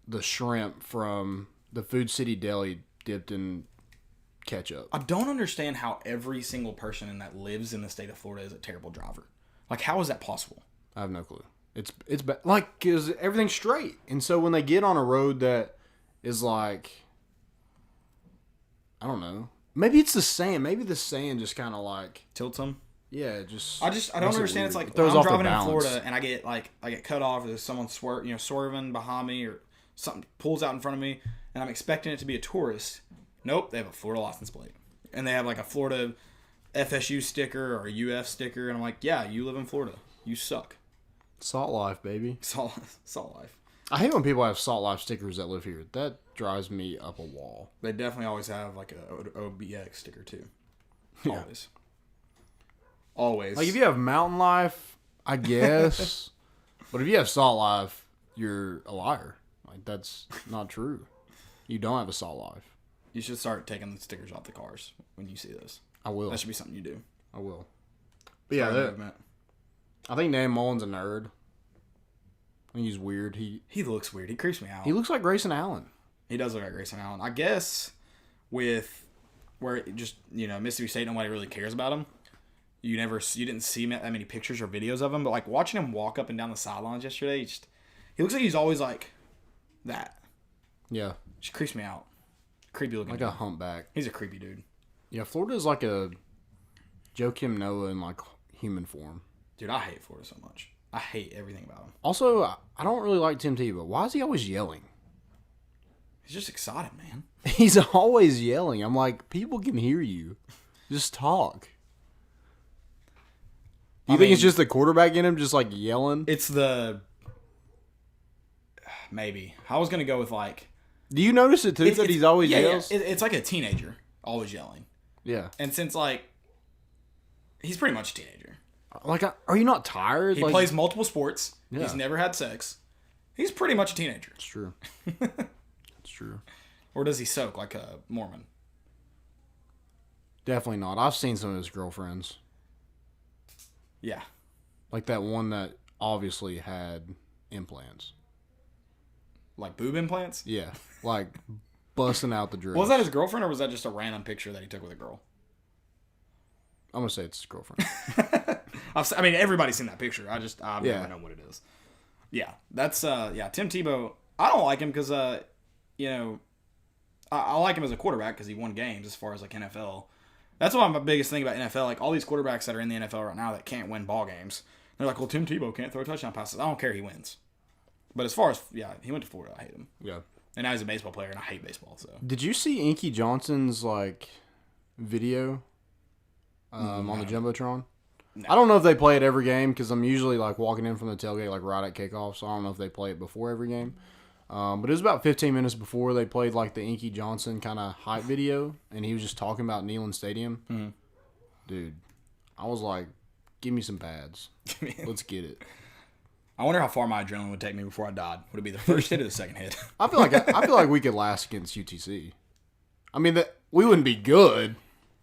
the shrimp from the Food City Deli dipped in ketchup. I don't understand how every single person that lives in the state of Florida is a terrible driver. How is that possible? I have no clue. It's because everything's straight, and so when they get on a road that is I don't know, Maybe it's the sand. Maybe the sand just kind of like tilts them. Yeah, just I don't understand. It's like when I'm driving in Florida and I get cut off, or there's someone swerving behind me, or something pulls out in front of me, and I'm expecting it to be a tourist. Nope, they have a Florida license plate, and they have like a Florida FSU sticker or a UF sticker, and I'm like, yeah, you live in Florida, you suck. Salt life, baby. Salt life. I hate when people have salt life stickers that live here. That drives me up a wall. They definitely always have like a OBX sticker too. Yeah. Always. Like if you have mountain life, I guess. But if you have salt life, you're a liar. Like that's not true. You don't have a salt life. You should start taking the stickers off the cars when you see this. I will. That should be something you do. I will. But yeah, I think Dan Mullen's a nerd. I think he's weird. He looks weird. He creeps me out. He looks like Grayson Allen. He does look like Grayson Allen. I guess with where just Mississippi State, nobody really cares about him. You didn't see that many pictures or videos of him, but like watching him walk up and down the sidelines yesterday, he looks like he's always like that. Yeah, just creeps me out. Creepy looking. Like dude. A humpback. He's a creepy dude. Yeah, Florida's like a Joakim Noah in like human form. Dude, I hate Florida so much. I hate everything about him. Also, I don't really like Tim Tebow. Why is he always yelling? He's just excited, man. He's always yelling. I'm like, people can hear you. Just talk. You think it's just the quarterback in him just like yelling? It's the... Maybe. I was going to go with like... Do you notice it too, that he's always yells? Yeah. It's like a teenager always yelling. Yeah. And since like... He's pretty much a teenager. Like, are you not tired? He plays multiple sports. Yeah. He's never had sex. He's pretty much a teenager. It's true. It's true. Or does he soak like a Mormon? Definitely not. I've seen some of his girlfriends. Yeah. Like that one that obviously had implants. Like boob implants? Yeah. Like busting out the dress. Was that his girlfriend or was that just a random picture that he took with a girl? I'm going to say it's his girlfriend. I mean, everybody's seen that picture. I never know what it is. Yeah. That's, Tim Tebow. I don't like him because, I like him as a quarterback because he won games as far as like NFL. That's why my biggest thing about NFL. Like all these quarterbacks that are in the NFL right now that can't win ball games, they're like, well, Tim Tebow can't throw touchdown passes. I don't care. He wins. But as far as he went to Florida. I hate him. Yeah. And now he's a baseball player, and I hate baseball. So did you see Inky Johnson's like video on the jumbotron? No. I don't know if they play it every game because I'm usually like walking in from the tailgate like right at kickoff, so I don't know if they play it before every game. But it was about 15 minutes before they played like the Inky Johnson kind of hype video, and he was just talking about Neyland Stadium. Mm-hmm. Dude, I was like, give me some pads. Let's get it. I wonder how far my adrenaline would take me before I died. Would it be the first hit or the second hit? I feel like we could last against UTC. I mean, we wouldn't be good,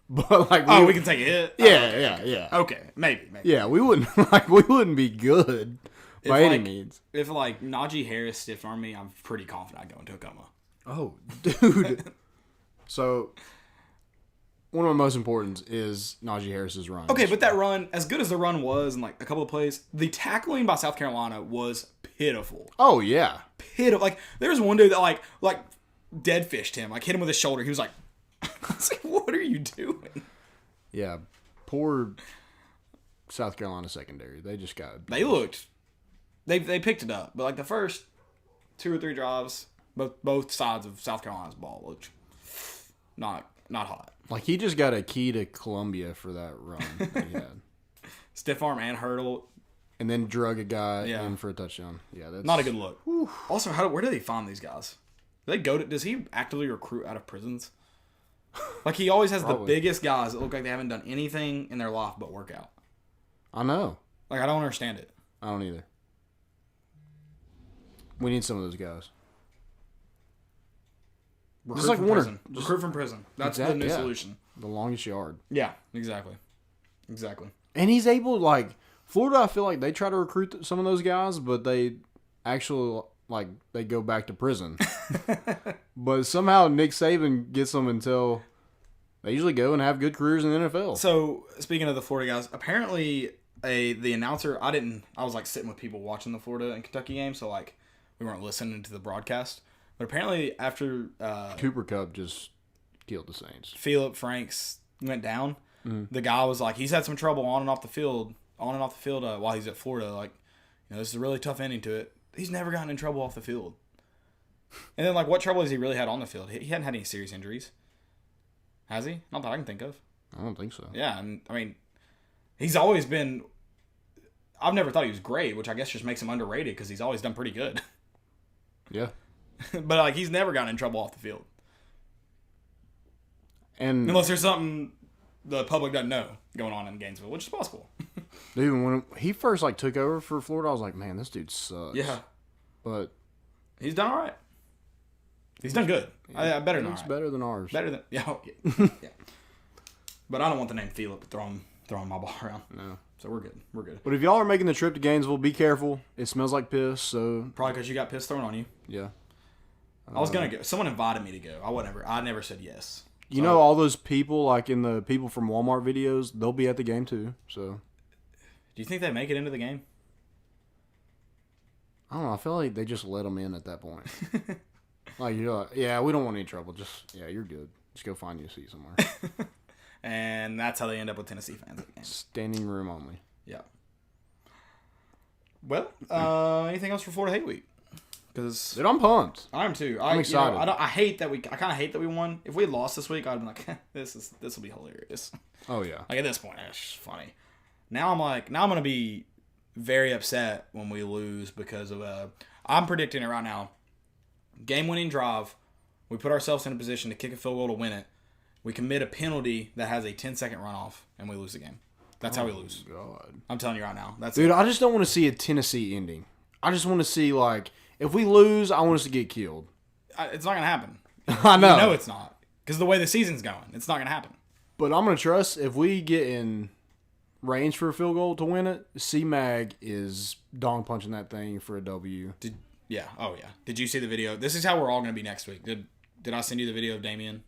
but like we can take a hit. Yeah. Okay, maybe. Yeah, we wouldn't be good. By any means. If, like, Najee Harris stiff-armed me, I'm pretty confident I'd go into a coma. Oh, dude. So, one of my most important is Najee Harris's run. Okay, but that run, as good as the run was in, like, a couple of plays, the tackling by South Carolina was pitiful. Oh, yeah. Pitiful. Like, there was one dude that, like dead-fished him. Like, hit him with his shoulder. He was like, I was like, what are you doing? Yeah. Poor South Carolina secondary. They just got... They picked it up, but like the first 2 or 3 drives, both sides of South Carolina's ball looked not hot. Like he just got a key to Columbia for that run that he had. Stiff arm and hurdle, and then drug a guy in for a touchdown. Yeah, that's not a good look. Whew. Also, where do they find these guys? Does he actively recruit out of prisons? Like he always has the biggest guys that look like they haven't done anything in their life but work out. I know. Like I don't understand it. I don't either. We need some of those guys. Recruit from prison. That's the new solution. The longest yard. Yeah, exactly. And he's able, like, Florida, I feel like they try to recruit some of those guys, but they actually, like, they go back to prison. But somehow Nick Saban gets them until they usually go and have good careers in the NFL. So, speaking of the Florida guys, apparently the announcer, I was, like, sitting with people watching the Florida and Kentucky game, so, like, we weren't listening to the broadcast. But apparently after... Cooper Kupp just killed the Saints. Philip Franks went down. The guy was like, he's had some trouble on and off the field while he's at Florida. Like, this is a really tough ending to it. He's never gotten in trouble off the field. And then, like, what trouble has he really had on the field? He hadn't had any serious injuries. Has he? Not that I can think of. I don't think so. Yeah, and I mean, he's always been. I've never thought he was great, which I guess just makes him underrated because he's always done pretty good. Yeah. But, like, he's never gotten in trouble off the field. And unless there's something the public doesn't know going on in Gainesville, which is possible. Dude, when he first took over for Florida, I was like, man, this dude sucks. Yeah. But he's done all right. He's done good. Yeah, better than better than ours. Better than yeah. But I don't want the name Philip throwing my ball around. No. So we're good. We're good. But if y'all are making the trip to Gainesville, be careful. It smells like piss. So probably because you got piss thrown on you. Yeah. I was gonna go. Someone invited me to go. I never said yes. You know all those people, like in the people from Walmart videos, they'll be at the game too. So, do you think they make it into the game? I don't know. I feel like they just let them in at that point. Like, you're like, yeah, we don't want any trouble. Just, yeah, you're good. Just go find you a seat somewhere. And that's how they end up with Tennessee fans at the game. Standing room only. Yeah. Well, anything else for Florida Hate Week? Because dude, I'm pumped. I am too. I'm excited. I kind of hate that we won. If we had lost this week, I'd been like, this will be hilarious. Oh yeah. Like at this point, it's just funny. Now I'm gonna be very upset when we lose because of I'm predicting it right now. Game-winning drive. We put ourselves in a position to kick a field goal to win it. We commit a penalty that has a 10-second runoff, and we lose the game. That's how we lose. God. I'm telling you right now. Dude, I just don't want to see a Tennessee ending. I just want to see, like, if we lose, I want us to get killed. It's not going to happen. I know. You know it's not. Because the way the season's going, it's not going to happen. But I'm going to trust if we get in range for a field goal to win it, C-Mag is dong punching that thing for a W. Yeah. Oh, yeah. Did you see the video? This is how we're all going to be next week. Did I send you the video of Damien,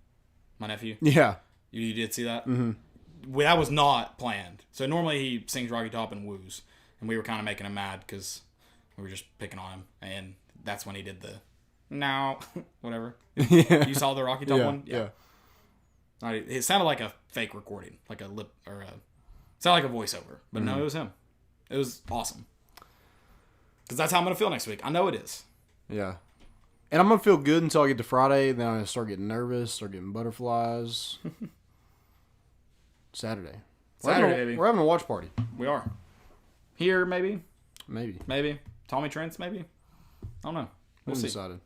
my nephew? Yeah. You did see that? Mm-hmm. That was not planned. So normally he sings Rocky Top and woos. And we were kind of making him mad because we were just picking on him. And that's when he did the, no, whatever. Yeah. You saw the Rocky Top one? Yeah. It sounded like a fake recording. Like a lip, or it sounded like a voiceover. But no, it was him. It was awesome. Because that's how I'm going to feel next week. I know it is. Yeah. And I'm going to feel good until I get to Friday. Then I'm going to start getting nervous, start getting butterflies. Saturday, baby. We're having a watch party. We are. Here, maybe. Maybe. Tommy Trent's, maybe. I don't know. We'll see. Decided.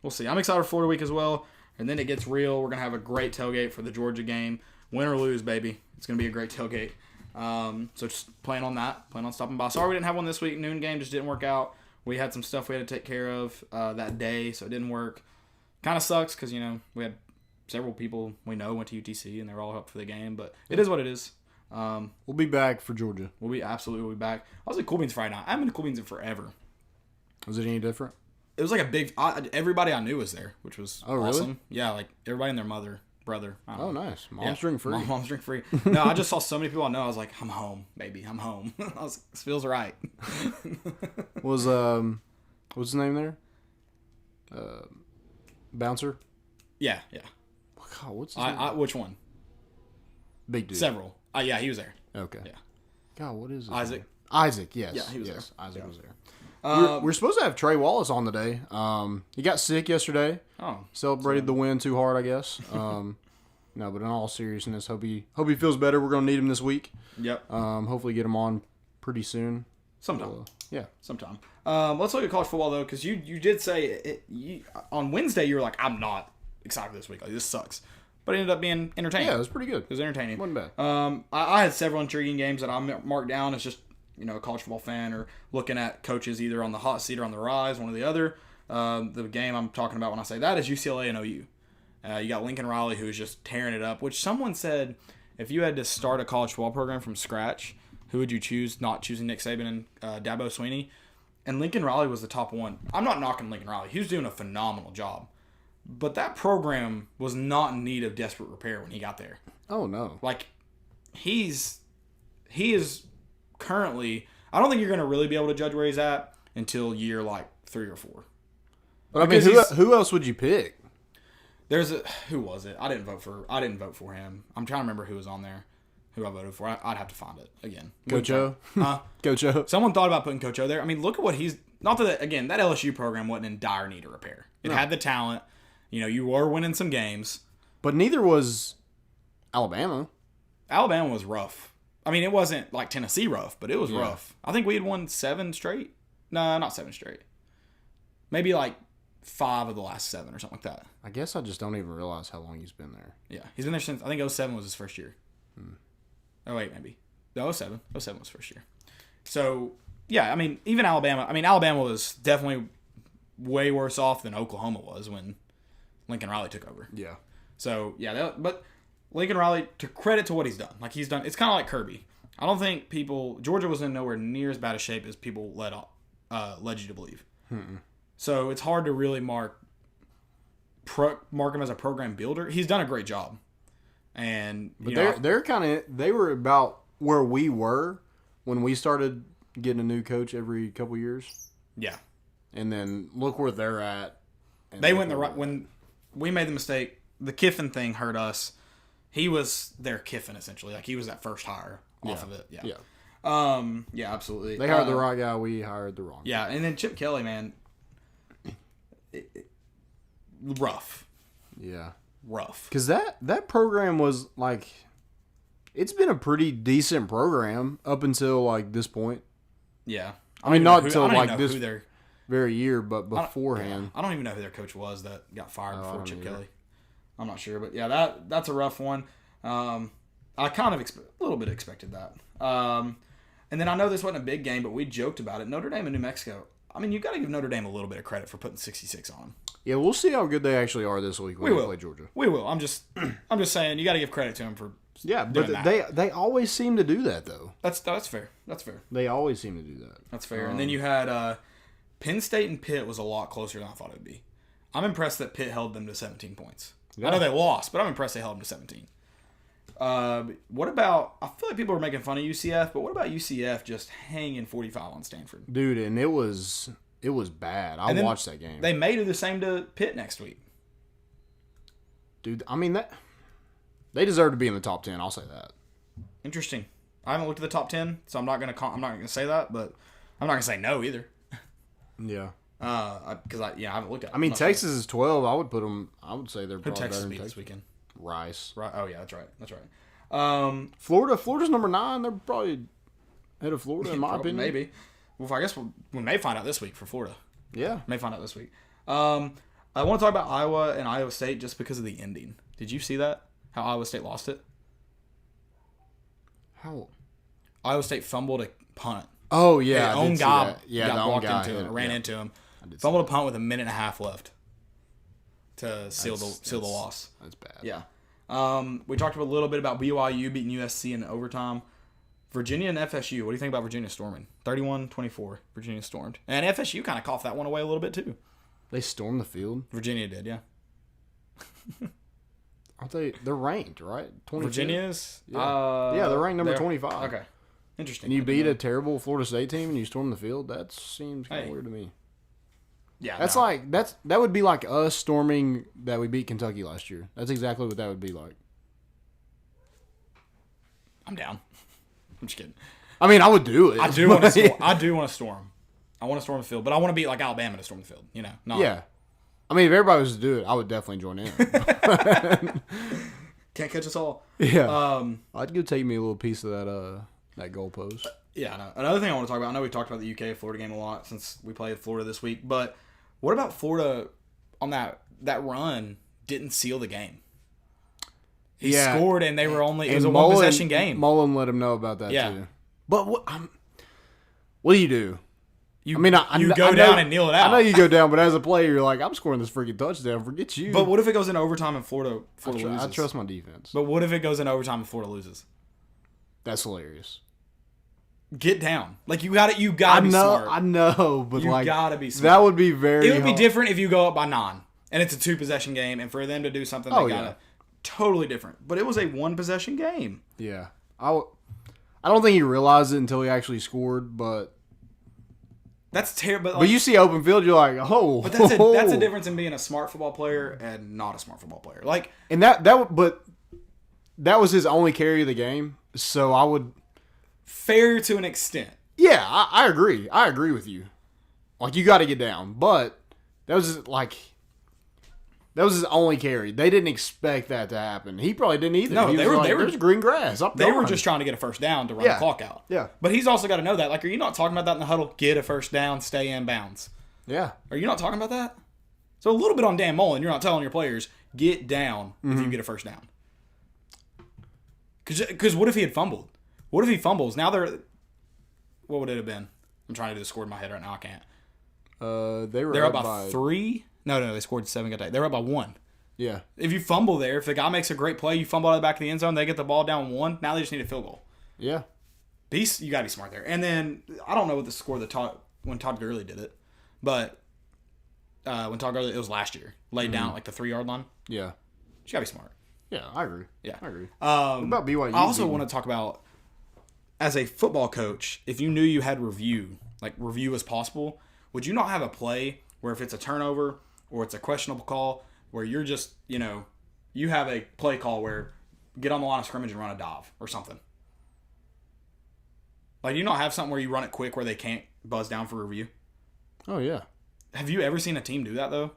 We'll see. I'm excited for Florida Week as well. And then it gets real. We're going to have a great tailgate for the Georgia game. Win or lose, baby. It's going to be a great tailgate. So just plan on that. Plan on stopping by. Sorry we didn't have one this week. Noon game just didn't work out. We had some stuff we had to take care of that day, so it didn't work. Kind of sucks because, we had several people we know went to UTC, and they were all up for the game. But it is what it is. We'll be back for Georgia. We'll be back. I was at Cool Beans Friday night. I haven't been to Cool Beans in forever. Was it any different? It was like a big... everybody I knew was there, which was awesome. Really? Yeah, like everybody and their brother. Oh, nice. Mom's drink free. Mom's drink free. No, I just saw so many people I know. I was like, I'm home, baby. I'm home. This feels right. Was, what's his name there? Bouncer? Yeah. God, what's his name? Which one? Big dude. Several. Yeah, he was there. Okay. Yeah. God, what is it? Isaac, yes. Yeah, he was there. Isaac was there. We're supposed to have Trey Wallace on today. He got sick yesterday. Oh. Celebrated the win too hard, I guess. No, but in all seriousness, hope he feels better. We're gonna need him this week. Yep. Hopefully get him on pretty soon. Sometime. Yeah. Sometime. Let's look at college football though, because you did say on Wednesday you were like, I'm not excited this week. Like this sucks. But it ended up being entertaining. Yeah, it was pretty good. It was entertaining. Wasn't bad. I had several intriguing games that I marked down as just, a college football fan or looking at coaches either on the hot seat or on the rise, one or the other. The game I'm talking about when I say that is UCLA and OU. You got Lincoln Riley, who is just tearing it up, which someone said if you had to start a college football program from scratch, who would you choose? Not choosing Nick Saban and Dabo Swinney. And Lincoln Riley was the top one. I'm not knocking Lincoln Riley. He was doing a phenomenal job. But that program was not in need of desperate repair when he got there. Oh, no. Like, he is currently... I don't think you're going to really be able to judge where he's at until year, 3 or 4. But, I mean, who else would you pick? Who was it? I didn't vote for him. I'm trying to remember who was on there. Who I voted for. I'd have to find it again. Coach O? Coach O. Someone thought about putting Coach O there. I mean, look at what he's... Not that, again, that LSU program wasn't in dire need of repair. It had the talent. You were winning some games. But neither was Alabama. Alabama was rough. I mean, it wasn't like Tennessee rough, but it was rough. I think we had won 7 straight. No, not 7 straight. Maybe like 5 of the last 7 or something like that. I guess I just don't even realize how long he's been there. Yeah, he's been there since, I think 07 was his first year. Oh, wait, maybe. No, 07. 07 was first year. So, yeah, I mean, even Alabama. I mean, Alabama was definitely way worse off than Oklahoma was when Lincoln Riley took over. Yeah. So, yeah, but Lincoln Riley, to credit to what he's done. Like, he's done, it's kind of like Kirby. I don't think Georgia was in nowhere near as bad a shape as people led you to believe. So, it's hard to really mark him as a program builder. He's done a great job. And but they were about where we were when we started getting a new coach every couple years. Yeah. And then look where they're at. They went when we made the mistake. The Kiffin thing hurt us. He was their Kiffin essentially. Like he was that first hire off of it. Yeah. Yeah, absolutely. They hired the right guy. We hired the wrong guy. Yeah, and then Chip Kelly, man, rough. Yeah. Rough. Because that program was like, it's been a pretty decent program up until like this point. Yeah. I mean, not until like this very year, but beforehand. I don't even know who their coach was that got fired before Chip Kelly. I'm not sure, but yeah, that's a rough one. I kind of a little bit expected that. And then I know this wasn't a big game, but we joked about it. Notre Dame and New Mexico. I mean, you got to give Notre Dame a little bit of credit for putting 66 on them. Yeah, we'll see how good they actually are this week when we play Georgia. We will. I'm just saying you got to give credit to them for doing that. They always seem to do that though. That's fair. That's fair. They always seem to do that. That's fair. And then you had Penn State and Pitt was a lot closer than I thought it would be. I'm impressed that Pitt held them to 17 points. Yeah. I know they lost, but I'm impressed they held them to 17. What about? I feel like people are making fun of UCF, but what about UCF just hanging 45 on Stanford? Dude, and it was bad. I watched that game. They may do the same to Pitt next week. Dude, I mean they deserve to be in the top 10. I'll say that. Interesting. I haven't looked at the top 10, so I'm not gonna say that, but I'm not gonna say no either. Yeah. Because I haven't looked at it. I mean, Texas is 12. I would put them. I would say they're probably Texas better beat than this weekend. Rice. Right. Oh yeah, that's right. Florida's number 9. They're probably ahead of Florida in my opinion. Maybe. Well, I guess we may find out this week for Florida. Yeah. May find out this week. I want to talk about Iowa and Iowa State just because of the ending. Did you see that? How Iowa State lost it? How? Iowa State fumbled a punt. Oh, yeah. Their own guy got walked into him, ran into him. Fumbled a punt with a minute and a half left to seal the loss. That's bad. Yeah. We talked a little bit about BYU beating USC in overtime. Virginia and FSU. What do you think about Virginia storming? 31-24. Virginia stormed. And FSU kind of coughed that one away a little bit too. They stormed the field? Virginia did, yeah. Aren't they? They're ranked, right? 22? Virginia's? Yeah, they're ranked number 25. Okay. Interesting. And you beat a terrible Florida State team and you storm the field? That seems kind of weird to me. Yeah. That would be like us storming that we beat Kentucky last year. That's exactly what that would be like. I'm down. I'm just kidding. I mean, I would do it. I do want to storm. I want to storm the field, but I want to beat like Alabama to storm the field. Yeah. I mean, if everybody was to do it, I would definitely join in. Can't catch us all. Yeah. I'd go take me a little piece of that goalpost. Yeah, I know. Another thing I want to talk about, I know we talked about the UK-Florida game a lot since we played Florida this week, but what about Florida on that run didn't seal the game? He scored, and they were it was a one-possession game. Mullen let him know about that, too. But what do you do? You go down and kneel it out. I know you go down, but as a player, you're like, I'm scoring this freaking touchdown. Forget you. But what if it goes in overtime and Florida loses? I trust my defense. But what if it goes in overtime and Florida loses? That's hilarious. Get down. Like, you gotta be smart. I know, but you gotta be smart. That would be very It would be different if you go up by 9, and it's a 2-possession game, and for them to do something, totally different. But it was a 1-possession game. Yeah. I don't think he realized it until he actually scored, but That's terrible. But you see open field, you're like, oh. But that's a difference in being a smart football player and not a smart football player. Like, and but that was his only carry of the game. So I would fair to an extent. Yeah, I agree. I agree with you. Like, you got to get down, but that was his only carry. They didn't expect that to happen. He probably didn't either. No, they were there's green grass. They were just trying to get a first down to run the clock out. Yeah. But he's also got to know that. Like, are you not talking about that in the huddle? Get a first down, stay in bounds. Yeah. Are you not talking about that? So a little bit on Dan Mullen. You're not telling your players, get down if you get a first down. Because what if he had fumbled? What if he fumbles? Now what would it have been? I'm trying to do the score in my head right now. I can't. They're up by 3. No, they scored 7. They're up by 1. Yeah. If you fumble there, if the guy makes a great play, you fumble out of the back of the end zone, they get the ball down 1. Now they just need a field goal. Yeah. You got to be smart there. And then I don't know what the score when Todd Gurley did it, but when Todd Gurley, it was last year, laid down at like the 3-yard line. Yeah. You got to be smart. Yeah, I agree. Yeah, I agree. What about BYU? I also want to talk about, as a football coach, if you knew you had review as possible, would you not have a play where if it's a turnover or it's a questionable call where you're just, you have a play call where get on the line of scrimmage and run a dive or something? Like, do you not have something where you run it quick where they can't buzz down for review? Oh, yeah. Have you ever seen a team do that, though?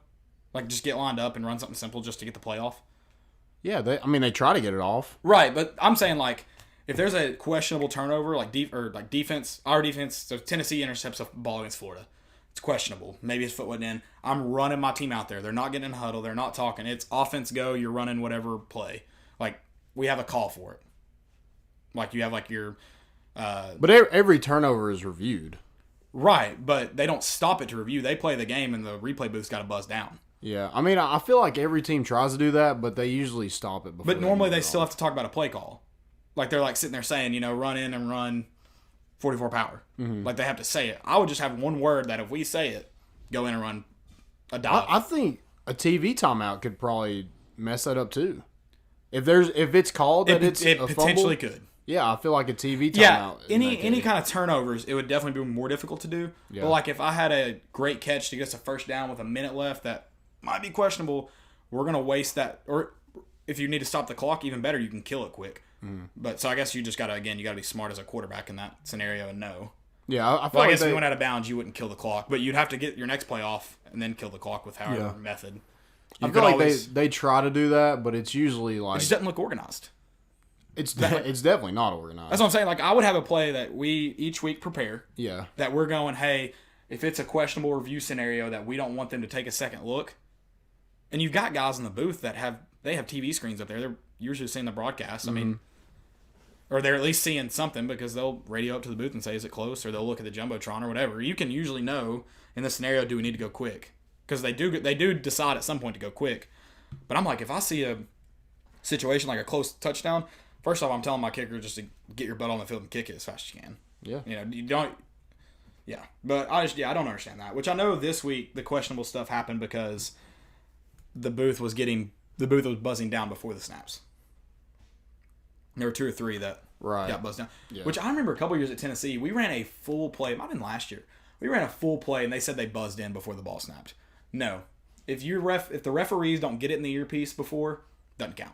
Like, just get lined up and run something simple just to get the play off? Yeah, they try to get it off. Right, but I'm saying, like, if there's a questionable turnover, defense, our defense, so Tennessee intercepts a ball against Florida. It's questionable. Maybe his foot wasn't in. I'm running my team out there. They're not getting in a huddle. They're not talking. It's offense go. You're running whatever play. Like, we have a call for it. Like, you have, like, your... but every turnover is reviewed. Right, but they don't stop it to review. They play the game, and the replay booth's got to buzz down. Yeah, I mean, I feel like every team tries to do that, but they usually stop it before. But normally they still have to talk about a play call. Like, they're, like, sitting there saying, run in and run 44 power. Mm-hmm. Like, they have to say it. I would just have one word that if we say it, go in and run a dive. I think a TV timeout could probably mess that up, too. If it's called that it's a potentially fumble, could. Yeah, I feel like a TV timeout. Yeah, any kind of turnovers, it would definitely be more difficult to do. Yeah. But, like, if I had a great catch to get us a first down with a minute left that might be questionable, we're going to waste that. Or if you need to stop the clock, even better, you can kill it quick. Mm. But so I guess you just got to, again, you got to be smart as a quarterback in that scenario and know. Yeah, I feel I guess if you went out of bounds, you wouldn't kill the clock. But you'd have to get your next play off and then kill the clock with however method. I feel like they try to do that, but it's usually like... It just doesn't look organized. It's definitely not organized. That's what I'm saying. Like, I would have a play that we each week prepare. Yeah. That we're going, hey, if it's a questionable review scenario that we don't want them to take a second look, and you've got guys in the booth that have TV screens up there. They're usually seeing the broadcast. I mean, or they're at least seeing something because they'll radio up to the booth and say, is it close? Or they'll look at the Jumbotron or whatever. You can usually know in this scenario, do we need to go quick? Because they do decide at some point to go quick. But I'm like, if I see a situation like a close touchdown, first off, I'm telling my kicker just to get your butt on the field and kick it as fast as you can. Yeah. You don't. Yeah. But I don't understand that. Which I know this week the questionable stuff happened because the booth was buzzing down before the snaps. There were 2 or 3 that got buzzed down. Yeah. Which I remember a couple years at Tennessee, we ran a full play. It might have been last year. We ran a full play and they said they buzzed in before the ball snapped. No. If the referees don't get it in the earpiece before, doesn't count.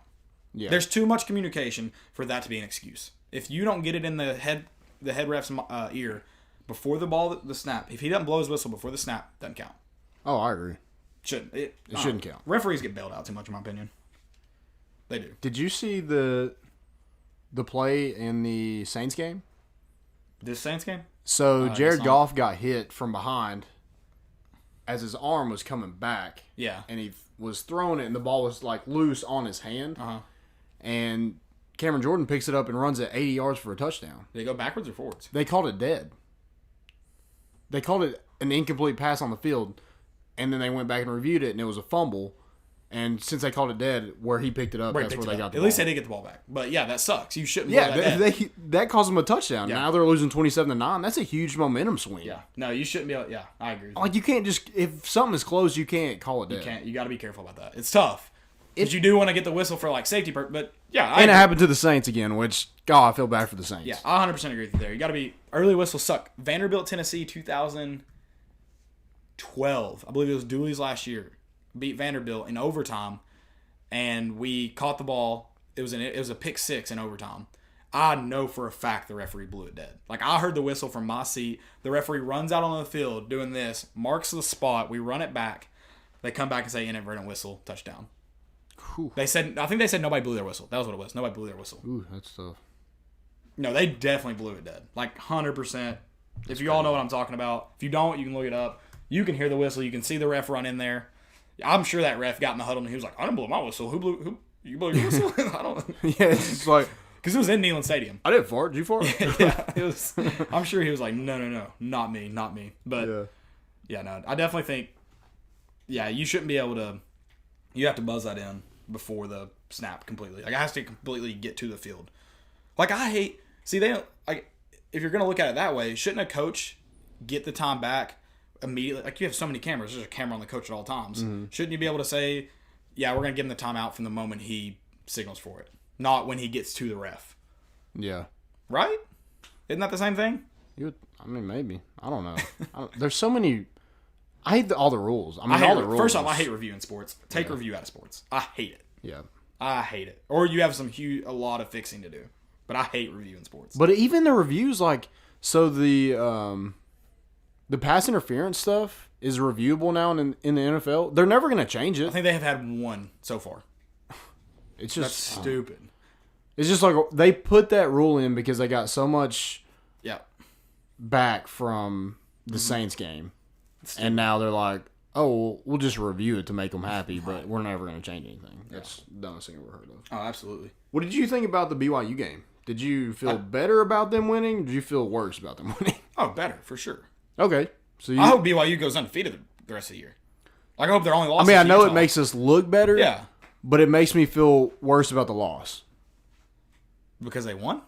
Yeah. There's too much communication for that to be an excuse. If you don't get it in the head ref's ear before the snap, if he doesn't blow his whistle before the snap, doesn't count. Oh, I agree. It shouldn't count. Referees get bailed out too much, in my opinion. They do. Did you see the play in the Saints game? This Saints game? So Jared Goff got hit from behind as his arm was coming back. Yeah. And he was throwing it, and the ball was like loose on his hand. And Cameron Jordan picks it up and runs it 80 yards for a touchdown. Did they go backwards or forwards? They called it dead. They called it an incomplete pass on the field, and then they went back and reviewed it, and it was a fumble. And since they called it dead, where he picked it up, that's where they got the ball. At least they did get the ball back. But yeah, that sucks. You shouldn't. That caused them a touchdown. Yeah. Now they're losing 27-9. That's a huge momentum swing. Yeah. No, you shouldn't be able. Yeah, I agree. Like, you can't just, if something is closed, you can't call it dead. You can't. You got to be careful about that. It's tough. Because you do want to get the whistle for like safety purpose, but yeah. And it happened to the Saints again, which, God, I feel bad for the Saints. Yeah, I 100% agree with you there. You got to be, early whistles suck. Vanderbilt, Tennessee, 2000. 12. I believe it was Dooley's last year. Beat Vanderbilt in overtime, and we caught the ball. It was a pick 6 in overtime. I know for a fact the referee blew it dead. Like, I heard the whistle from my seat. The referee runs out on the field doing this, marks the spot. We run it back. They come back and say inadvertent whistle, touchdown. Whew. I think they said nobody blew their whistle. That was what it was. Nobody blew their whistle. Ooh, that's tough. No, they definitely blew it dead. Like, 100%. If you all know what I'm talking about. If you don't, you can look it up. You can hear the whistle. You can see the ref run in there. I'm sure that ref got in the huddle and he was like, I didn't blow my whistle. You blew your whistle? I don't. Yeah, it's just like. Because it was in Neyland Stadium. I didn't fart. Did you fart? Yeah, it was. I'm sure he was like, no, not me. But yeah, no, I definitely think, yeah, you shouldn't be able to. You have to buzz that in before the snap completely. Like, it has to completely get to the field. Like, I hate. See, they don't. Like, if you're gonna look at it that way, shouldn't a coach get the time back immediately? Like, you have so many cameras. There's a camera on the coach at all times. Mm-hmm. Shouldn't you be able to say, yeah, we're gonna give him the timeout from the moment he signals for it? Not when he gets to the ref. Yeah. Right? Isn't that the same thing? Maybe. I don't know. There's so many. I hate all the rules. All the rules. First off, I hate reviewing sports. Take review out of sports. I hate it. Yeah. I hate it. Or you have a lot of fixing to do. But I hate reviewing sports. But even the reviews, like, so the pass interference stuff is reviewable now in the NFL. They're never going to change it. I think they have had one so far. It's just That's stupid. It's just like they put that rule in because they got so much back from the Saints game. And now they're like, oh, we'll just review it to make them happy, but we're never going to change anything. That's the dumbest thing I've ever heard of. Oh, absolutely. What did you think about the BYU game? Did you feel better about them winning? Did you feel worse about them winning? Oh, better, for sure. Okay. So I hope BYU goes undefeated the rest of the year. Like, I hope they're only lost. I know it makes us look better. Yeah. But it makes me feel worse about the loss. Because they won?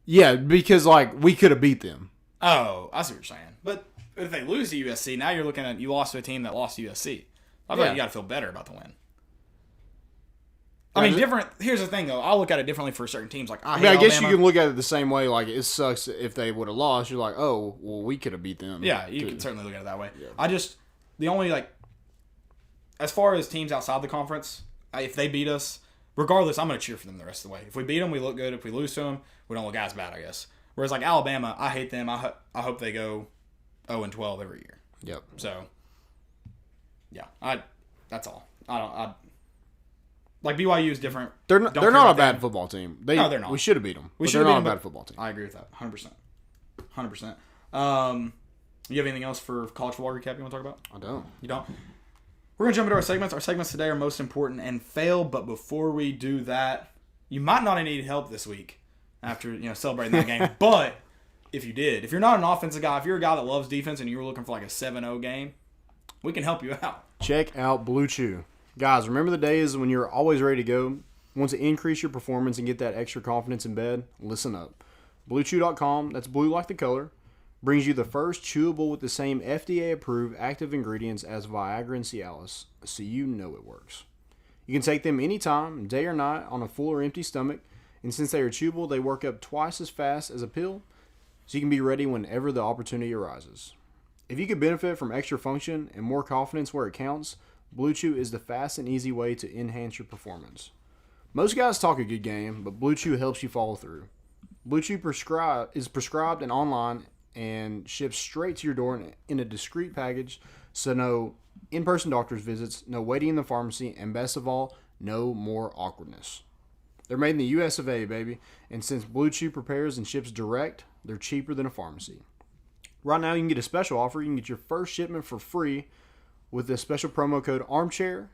Yeah, because, like, we could have beat them. Oh, I see what you're saying. But if they lose to USC, now you're looking at you lost to a team that lost to USC. I feel like you got to feel better about the win. I mean, different. Here's the thing, though. I'll look at it differently for certain teams. Like, I guess you can look at it the same way. Like, it sucks if they would have lost. You're like, oh, well, we could have beat them. Yeah, you can certainly look at it that way. Yeah. The only, like, as far as teams outside the conference, if they beat us, regardless, I'm going to cheer for them the rest of the way. If we beat them, we look good. If we lose to them, we don't look as bad, I guess. Whereas, like, Alabama, I hate them. I hope they go 0-12 every year. Yep. So, yeah, that's all. Like, BYU is different. They're not a bad football team. No, they're not. We should have beat them. They're not a bad football team. I agree with that. 100%. 100%. You have anything else for college football recap you want to talk about? I don't. You don't? We're going to jump into our segments. Our segments today are most important and fail, but before we do that, you might not need help this week after celebrating that game. But if you did, if you're not an offensive guy, if you're a guy that loves defense and you were looking for like a 7-0 game, we can help you out. Check out Blue Chew. Guys, remember the days when you're always ready to go? Want to increase your performance and get that extra confidence in bed? Listen up. BlueChew.com, that's blue like the color, brings you the first chewable with the same FDA-approved active ingredients as Viagra and Cialis, so you know it works. You can take them anytime, day or night, on a full or empty stomach, and since they are chewable, they work up twice as fast as a pill, so you can be ready whenever the opportunity arises. If you could benefit from extra function and more confidence where it counts, Blue Chew is the fast and easy way to enhance your performance. Most guys talk a good game, but Blue Chew helps you follow through. Blue Chew is prescribed and online and ships straight to your door in a discreet package, so no in-person doctor's visits, no waiting in the pharmacy, and best of all, no more awkwardness. They're made in the US of A, baby, and since Blue Chew prepares and ships direct, they're cheaper than a pharmacy. Right now, you can get a special offer. You can get your first shipment for free with the special promo code ARMCHAIR.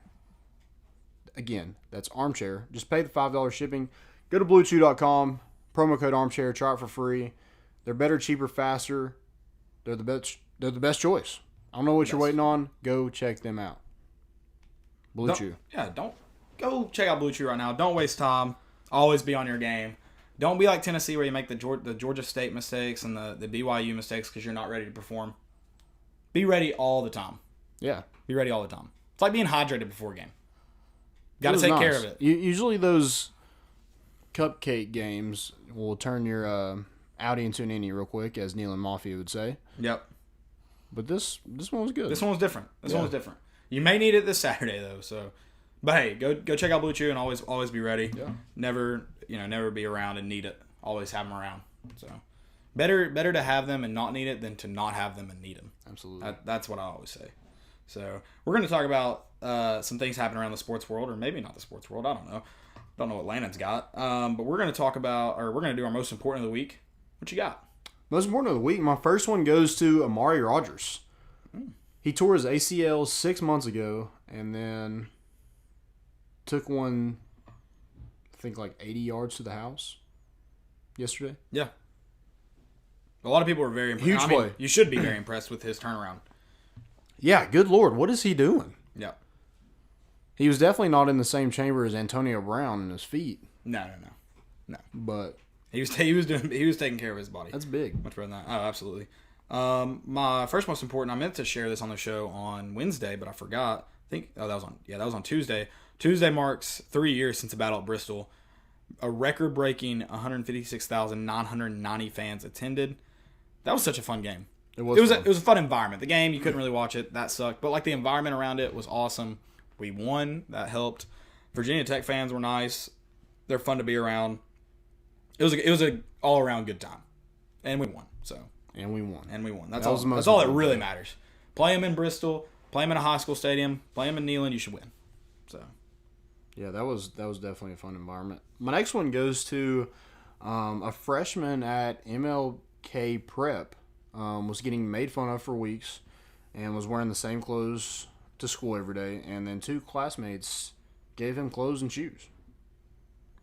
Again, that's ARMCHAIR. Just pay the $5 shipping. Go to BlueChew.com, promo code ARMCHAIR, try it for free. They're better, cheaper, faster. They're the best choice. I don't know what you're waiting on. Go check them out. Blue Chew. Yeah, don't go check out Blue Chew right now. Don't waste time. Always be on your game. Don't be like Tennessee where you make the Georgia State mistakes and the BYU mistakes because you're not ready to perform. Be ready all the time. Yeah. Be ready all the time. It's like being hydrated before a game. Got to take care of it. Usually those cupcake games will turn your Audi into an innie real quick, as Neil and Mafia would say. Yep. But this one was good. This one was different. This one was different. You may need it this Saturday though. So, but hey, go check out Blue Chew and always be ready. Yeah. Never be around and need it. Always have them around. So, better to have them and not need it than to not have them and need them. Absolutely. That's what I always say. So we're going to talk about some things happening around the sports world, or maybe not the sports world. I don't know. Don't know what Landon's got. But we're going to talk about, or we're going to do our most important of the week. What you got? Most important of the week. My first one goes to Amari Rodgers. He tore his ACL 6 months ago, and then took one, I think, like 80 yards to the house yesterday. Yeah. A lot of people were very impressed. Huge play. You should be very impressed with his turnaround. Yeah, good Lord. What is he doing? Yeah. He was definitely not in the same chamber as Antonio Brown in his feet. No. But he was taking care of his body. That's big. Much better than that. Oh, absolutely. My first most important, I meant to share this on the show on Wednesday, but I forgot. That was on Tuesday. Tuesday marks 3 years since the battle at Bristol. A record-breaking 156,990 fans attended. That was such a fun game. It was a fun environment. The game, you couldn't really watch it. That sucked. But, the environment around it was awesome. We won. That helped. Virginia Tech fans were nice. They're fun to be around. It was a all-around good time. And we won. And we won. That's all that really matters. Play them in Bristol. Play them in a high school stadium. Play them in Neyland. You should win. So, yeah, that was definitely a fun environment. My next one goes to a freshman at MLK Prep. Was getting made fun of for weeks and was wearing the same clothes to school every day. And then 2 classmates gave him clothes and shoes.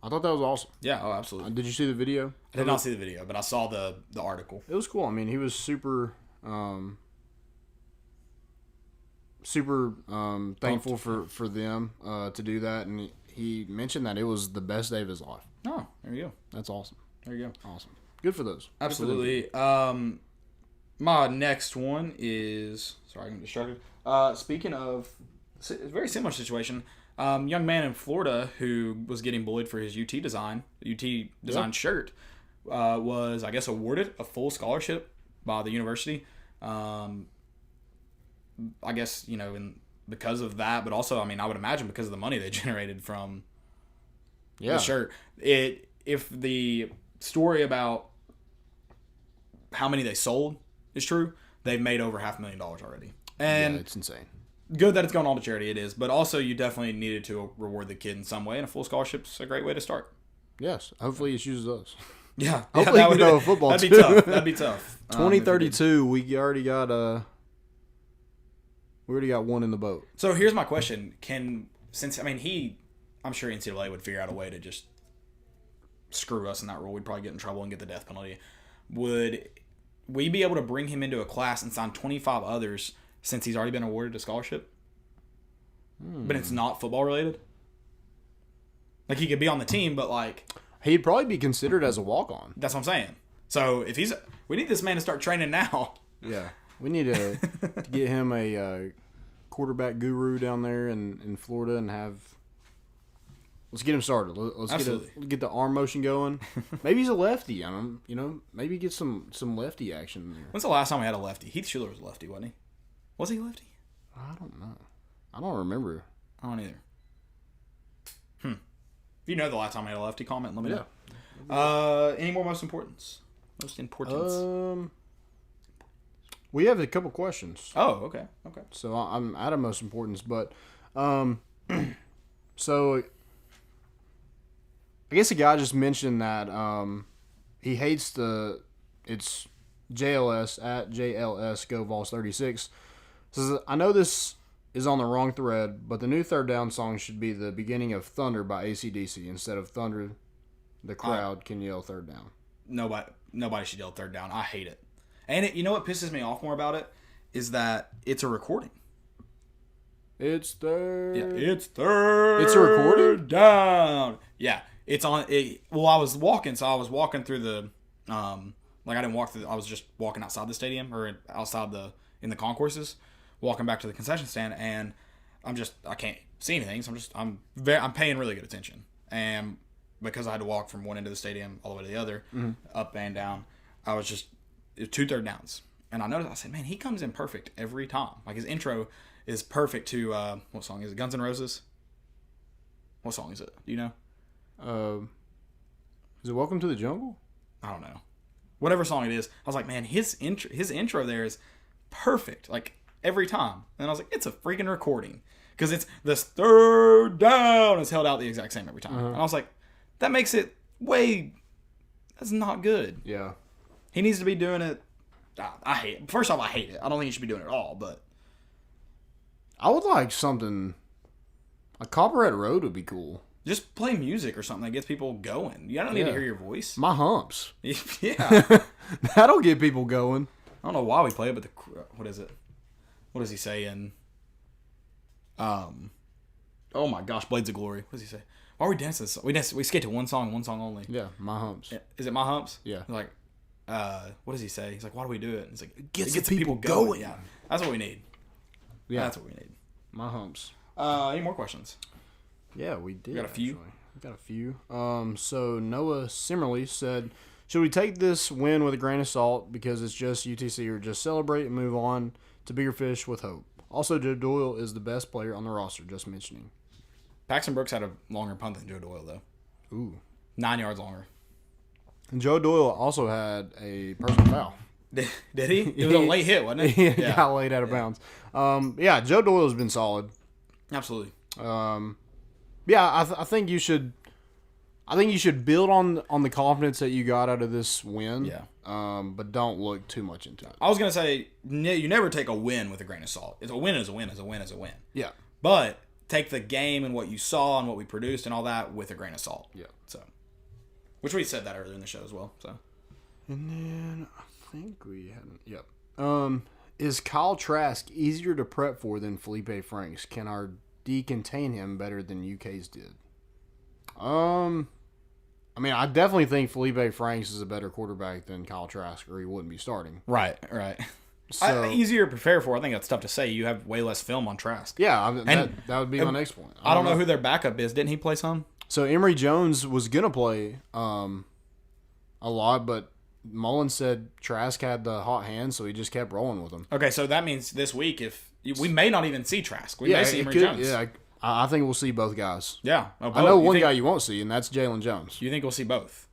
I thought that was awesome. Yeah, oh, absolutely. Did you see the video? I did not see the video, but I saw the article. It was cool. I mean, he was super thankful for them to do that. And he mentioned that it was the best day of his life. Oh, there you go. That's awesome. There you go. Awesome. Good for those. Absolutely. My next one is... Sorry, I'm distracted. Speaking of a very similar situation, young man in Florida who was getting bullied for his UT design shirt was, I guess, awarded a full scholarship by the university. I guess, because of that, but also, I would imagine because of the money they generated from the shirt. If the story about how many they sold is true, they've made over $500,000 already. And it's insane. Good that it's going all to charity, it is. But also, you definitely needed to reward the kid in some way, and a full scholarship's a great way to start. Yes. Hopefully he chooses us. Yeah. Hopefully he can go with football, that'd be tough. That'd be tough. 2032, we already got one in the boat. So here's my question. I'm sure NCAA would figure out a way to just screw us in that rule. We'd probably get in trouble and get the death penalty. Would we be able to bring him into a class and sign 25 others since he's already been awarded a scholarship? But it's not football related? He could be on the team, but he'd probably be considered as a walk-on. That's what I'm saying. So if we need this man to start training now. Yeah. We need to get him a quarterback guru down there in Florida and let's get him started. Let's get the arm motion going. Maybe he's a lefty. Maybe get some lefty action there. When's the last time we had a lefty? Heath Schuler was a lefty, wasn't he? Was he a lefty? I don't know. I don't remember. I don't either. If you know the last time I had a lefty, comment. Let me know. Any more most importance? We have a couple questions. Oh, okay. So I'm out of most importance, but so I guess a guy just mentioned that he hates it's JLS at JLS Go Vols 36. Says, I know this is on the wrong thread, but the new Third Down song should be the beginning of Thunder by AC/DC instead of Thunder. The crowd can yell third down. Nobody should yell third down. I hate it. And you know what pisses me off more about it is that it's a recording. It's third. Yeah, it's third. It's a recording down. Yeah, it's on. Well, I was walking through the I didn't walk through. I was just walking outside the stadium or outside in the concourses, walking back to the concession stand, and I can't see anything. So I'm paying really good attention, and because I had to walk from one end of the stadium all the way to the other, up and down, it was 2 third downs. And I noticed, I said, man, he comes in perfect every time. Like, his intro is perfect to, what song is it? Guns N' Roses? What song is it? Do you know? Is it Welcome to the Jungle? I don't know. Whatever song it is. I was like, man, his intro there is perfect. Like, every time. And I was like, it's a freaking recording. Because it's this third down is held out the exact same every time. And I was like, that makes it that's not good. Yeah. He needs to be doing it. I hate it. First off, I hate it. I don't think he should be doing it at all, but. I would like something. A Copperhead Road would be cool. Just play music or something that gets people going. You don't need to hear your voice. My humps. Yeah. That'll get people going. I don't know why we play it, but what is it? What does he say in... Oh my gosh, Blades of Glory. What does he say? Why are we dancing this song? We skate to one song only. Yeah, My Humps. Is it My Humps? Yeah. Like, what does he say? He's like, why do we do it? And he's like, it gets people going. Yeah, that's what we need. Yeah, that's what we need. My Humps. Any more questions? Yeah, we did. We got a few. We got a few. So Noah Simmerly said, should we take this win with a grain of salt because it's just UTC, or just celebrate and move on to bigger fish with hope? Also, Joe Doyle is the best player on the roster, just mentioning. Paxton Brooks had a longer punt than Joe Doyle, though. Ooh. 9 yards longer. And Joe Doyle also had a personal foul. Did he? It was a late hit, wasn't it? He got laid out of bounds. Yeah, Joe Doyle has been solid. Absolutely. Yeah, I think you should. I think you should build on the confidence that you got out of this win. Yeah. But don't look too much into it. I was gonna say you never take a win with a grain of salt. It's a win is a win is a win is a win. Yeah. But take the game and what you saw and what we produced and all that with a grain of salt. Yeah. So, which we said that earlier in the show as well. So. And then I think we hadn't. Yep. Is Kyle Trask easier to prep for than Felipe Franks? Can our D contain him better than UK's did? I mean, I definitely think Felipe Franks is a better quarterback than Kyle Trask, or he wouldn't be starting. Right. So, easier to prepare for. I think that's tough to say. You have way less film on Trask. Yeah, that would be my next point. I don't know who their backup is. Didn't he play some? So Emory Jones was gonna play a lot, but Mullen said Trask had the hot hand, so he just kept rolling with him. Okay, so that means this week, we may not even see Trask. We may see Emory Jones. Yeah, I think we'll see both guys. Yeah. I know one guy you won't see, and that's Jalen Jones. You think we'll see both?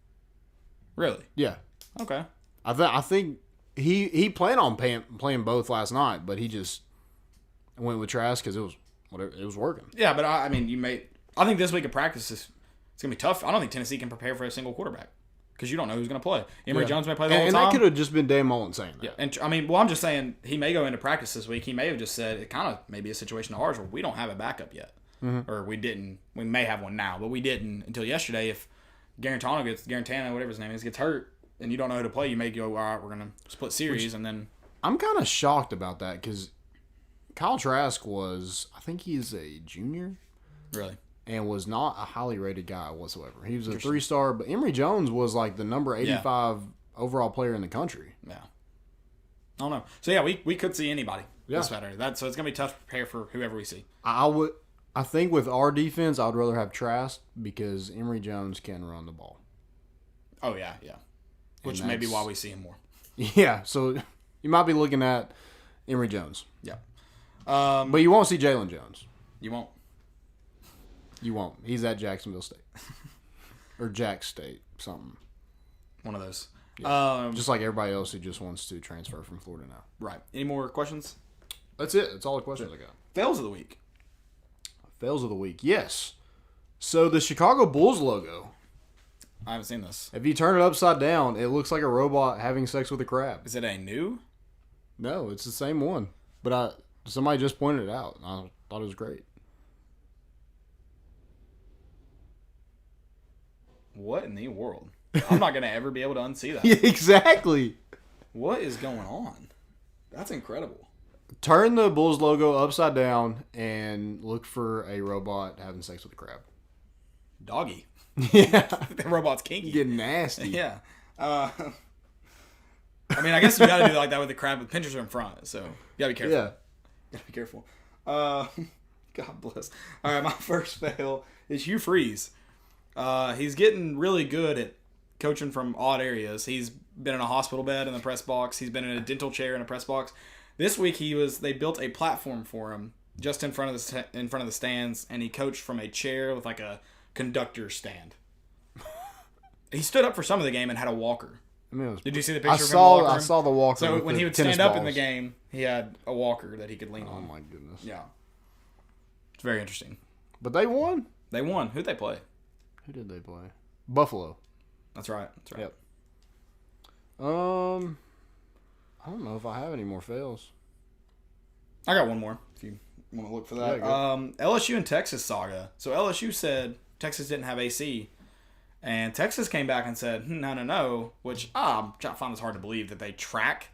Really? Yeah. Okay. I think he planned on playing both last night, but he just went with Trask because it was working. Yeah, but I mean, I think this week of practice it's gonna be tough. I don't think Tennessee can prepare for a single quarterback because you don't know who's gonna play. Emory Jones may play the whole time. And that could have just been Dave Mullen saying that. Yeah, and I mean, well, I'm just saying he may go into practice this week. He may have just said it kind of may be a situation of ours where we don't have a backup yet. Mm-hmm. Or we didn't. We may have one now, but we didn't until yesterday. If Garantano, whatever his name is, gets hurt, and you don't know who to play, you may go, all right, we're going to split series, and then... I'm kind of shocked about that, because Kyle Trask I think he's a junior. Really? And was not a highly rated guy whatsoever. He was a 3-star, but Emory Jones was like the number 85 overall player in the country. Yeah. I don't know. So, yeah, we could see anybody this Saturday. So, it's going to be tough to prepare for whoever we see. I think with our defense, I'd rather have Trask because Emory Jones can run the ball. Oh, yeah. Which may be why we see him more. Yeah, so you might be looking at Emory Jones. Yeah. But you won't see Jalen Jones. You won't? You won't. He's at Jacksonville State. Or Jack State, something. One of those. Yeah. Just like everybody else who just wants to transfer from Florida now. Right. Any more questions? That's it. That's all the questions I got. Fails of the week. Fails of the week, yes. So the Chicago Bulls logo. I haven't seen this. If you turn it upside down, it looks like a robot having sex with a crab. Is it a new? No, it's the same one. But somebody just pointed it out, and I thought it was great. What in the world? I'm not going to ever be able to unsee that. Yeah, exactly. What is going on? That's incredible. Turn the Bulls logo upside down and look for a robot having sex with a crab. Doggy. Yeah. The robot's kinky. Getting nasty. Yeah. I mean, I guess you got to do it like that with the crab, but pinchers are in front, so you got to be careful. Yeah. Got to be careful. God bless. All right, my first fail is Hugh Freeze. He's getting really good at coaching from odd areas. He's been in a hospital bed in the press box. He's been in a dental chair in a press box. This week they built a platform for him just in front of the stands, and he coached from a chair with like a conductor stand. He stood up for some of the game and had a walker. I mean, did you see the picture of him in the walker room? I saw the walker. So when he would stand up in the game, he had a walker that he could lean on. Oh my goodness. Yeah. It's very interesting. But they won. They won. Who'd they play? Who did they play? Buffalo. That's right. Yep. I don't know if I have any more fails. I got one more if you want to look for that. LSU and Texas saga. So LSU said Texas didn't have AC. And Texas came back and said, no, which I find this hard to believe that they track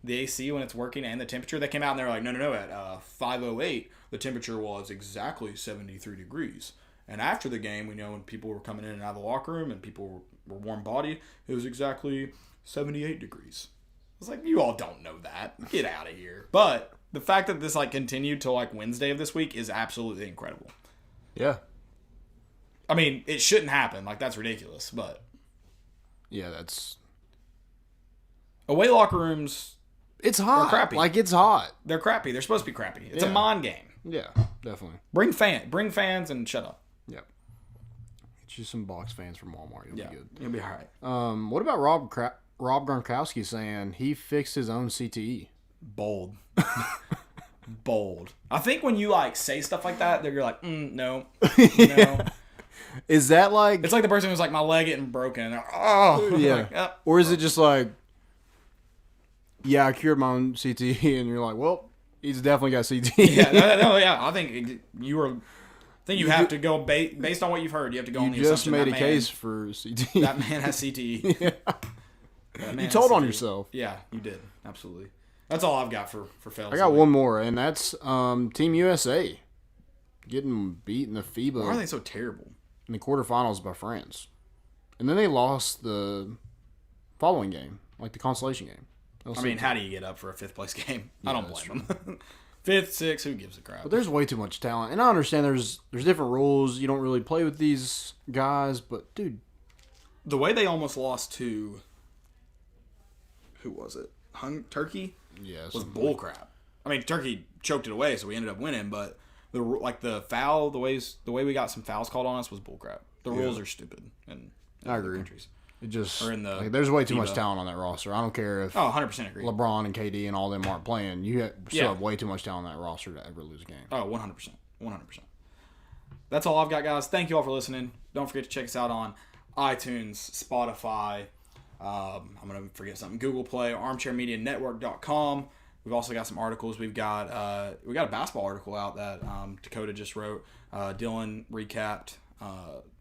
the AC when it's working and the temperature. They came out and they were like, no, at 5:08, the temperature was exactly 73 degrees. And after the game, we know when people were coming in and out of the locker room and people were warm-bodied, it was exactly 78 degrees. I was like, you all don't know that. Get out of here. But the fact that this continued till Wednesday of this week is absolutely incredible. Yeah. I mean, it shouldn't happen. That's ridiculous, but... Yeah, that's... Away locker rooms... It's hot. They're crappy. It's hot. They're crappy. They're supposed to be crappy. It's a mind game. Yeah, definitely. Bring fans and shut up. Yep. Get you some box fans from Walmart. You'll be good. You'll be all right. What about Rob Gronkowski saying he fixed his own CTE? Bold. Bold. I think when you say stuff like that, you're like, no. No. Is that it's like the person who's my leg getting broken. Oh, yeah. Or is it just yeah, I cured my own CTE, and you're like, well, he's definitely got CTE. Yeah. I think you have to go based on what you've heard. You have to go on the assumption that you just made a case for CTE. That man has CTE. Yeah. You told on yourself. Yeah, you did. Absolutely. That's all I've got for fails. I got one more, and that's Team USA getting beat in the FIBA. Why are they so terrible? In the quarterfinals by France. And then they lost the following game, the consolation game. I mean, how do you get up for a fifth place game? Yeah, I don't blame them. Fifth, sixth, who gives a crap? But there's way too much talent. And I understand there's different rules. You don't really play with these guys, but dude. The way they almost lost to, who was it? Turkey? Yeah. Was bullcrap. I mean, Turkey choked it away, so we ended up winning, but the foul, the way we got some fouls called on us was bullcrap. The rules are stupid in I agree. Countries. It just or there's way too much talent on that roster. I don't care if 100% agree. LeBron and KD and all them aren't playing. You still have way too much talent on that roster to ever lose a game. Oh, 100%. 100%. That's all I've got, guys. Thank you all for listening. Don't forget to check us out on iTunes, Spotify. I'm going to forget something. Google Play, armchairmedianetwork.com. We've also got some articles. We got a basketball article out that Dakota just wrote. Dylan recapped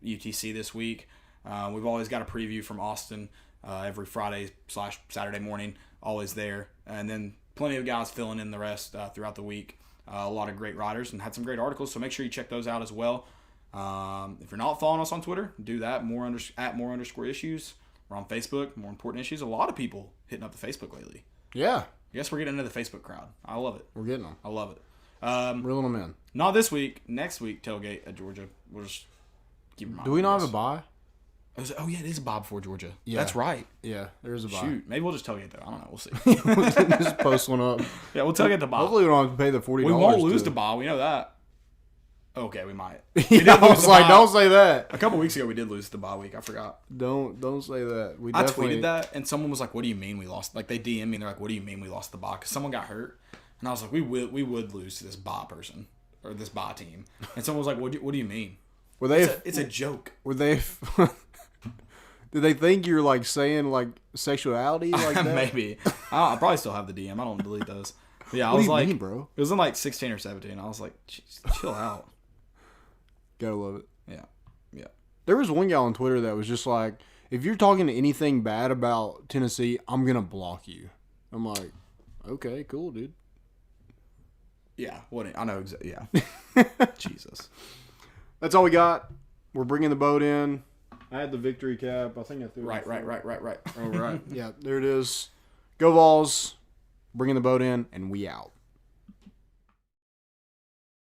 UTC this week. We've always got a preview from Austin every Friday/Saturday morning, always there. And then plenty of guys filling in the rest throughout the week. A lot of great writers and had some great articles, so make sure you check those out as well. If you're not following us on Twitter, do that. @more_issues. We're on Facebook, More Important Issues. A lot of people hitting up the Facebook lately. Yeah. I guess we're getting into the Facebook crowd. I love it. We're getting them. I love it. Reeling them in. Not this week. Next week, tailgate at Georgia. We'll just keep reminding. Do we not have a bye? Oh, yeah, it is a bye before Georgia. Yeah. That's right. Yeah, there is a bye. Shoot. Maybe we'll just tailgate, though. I don't know. We'll see. Just post one up. Yeah, we'll tailgate the bye. Hopefully we don't have to pay the $40. We won't lose the bye. We know that. Okay, we might. I was like, don't say that. A couple weeks ago, we did lose the bye week. I forgot. Don't say that. I tweeted that, and someone was like, "What do you mean we lost?" They DM'd me, and they're like, "What do you mean we lost the bye?" Because someone got hurt, and I was like, "We would lose to this bye person or this bye team." And someone was like, "What do you mean?" Were they? It's a joke. Were they? Did they think you're saying sexuality like that? Maybe. I probably still have the DM. I don't delete those. But yeah, what do you mean, bro? It was in 16 or 17. I was like, chill out. Gotta love it. Yeah. There was one guy on Twitter that was just like, if you're talking anything bad about Tennessee, I'm gonna block you. I'm like, okay, cool, dude. Yeah. I know exactly. Yeah. Jesus. That's all we got. We're bringing the boat in. I had the victory cap. I think I threw it. Right. All right. Yeah, there it is. Go Vols. Bringing the boat in, and we out.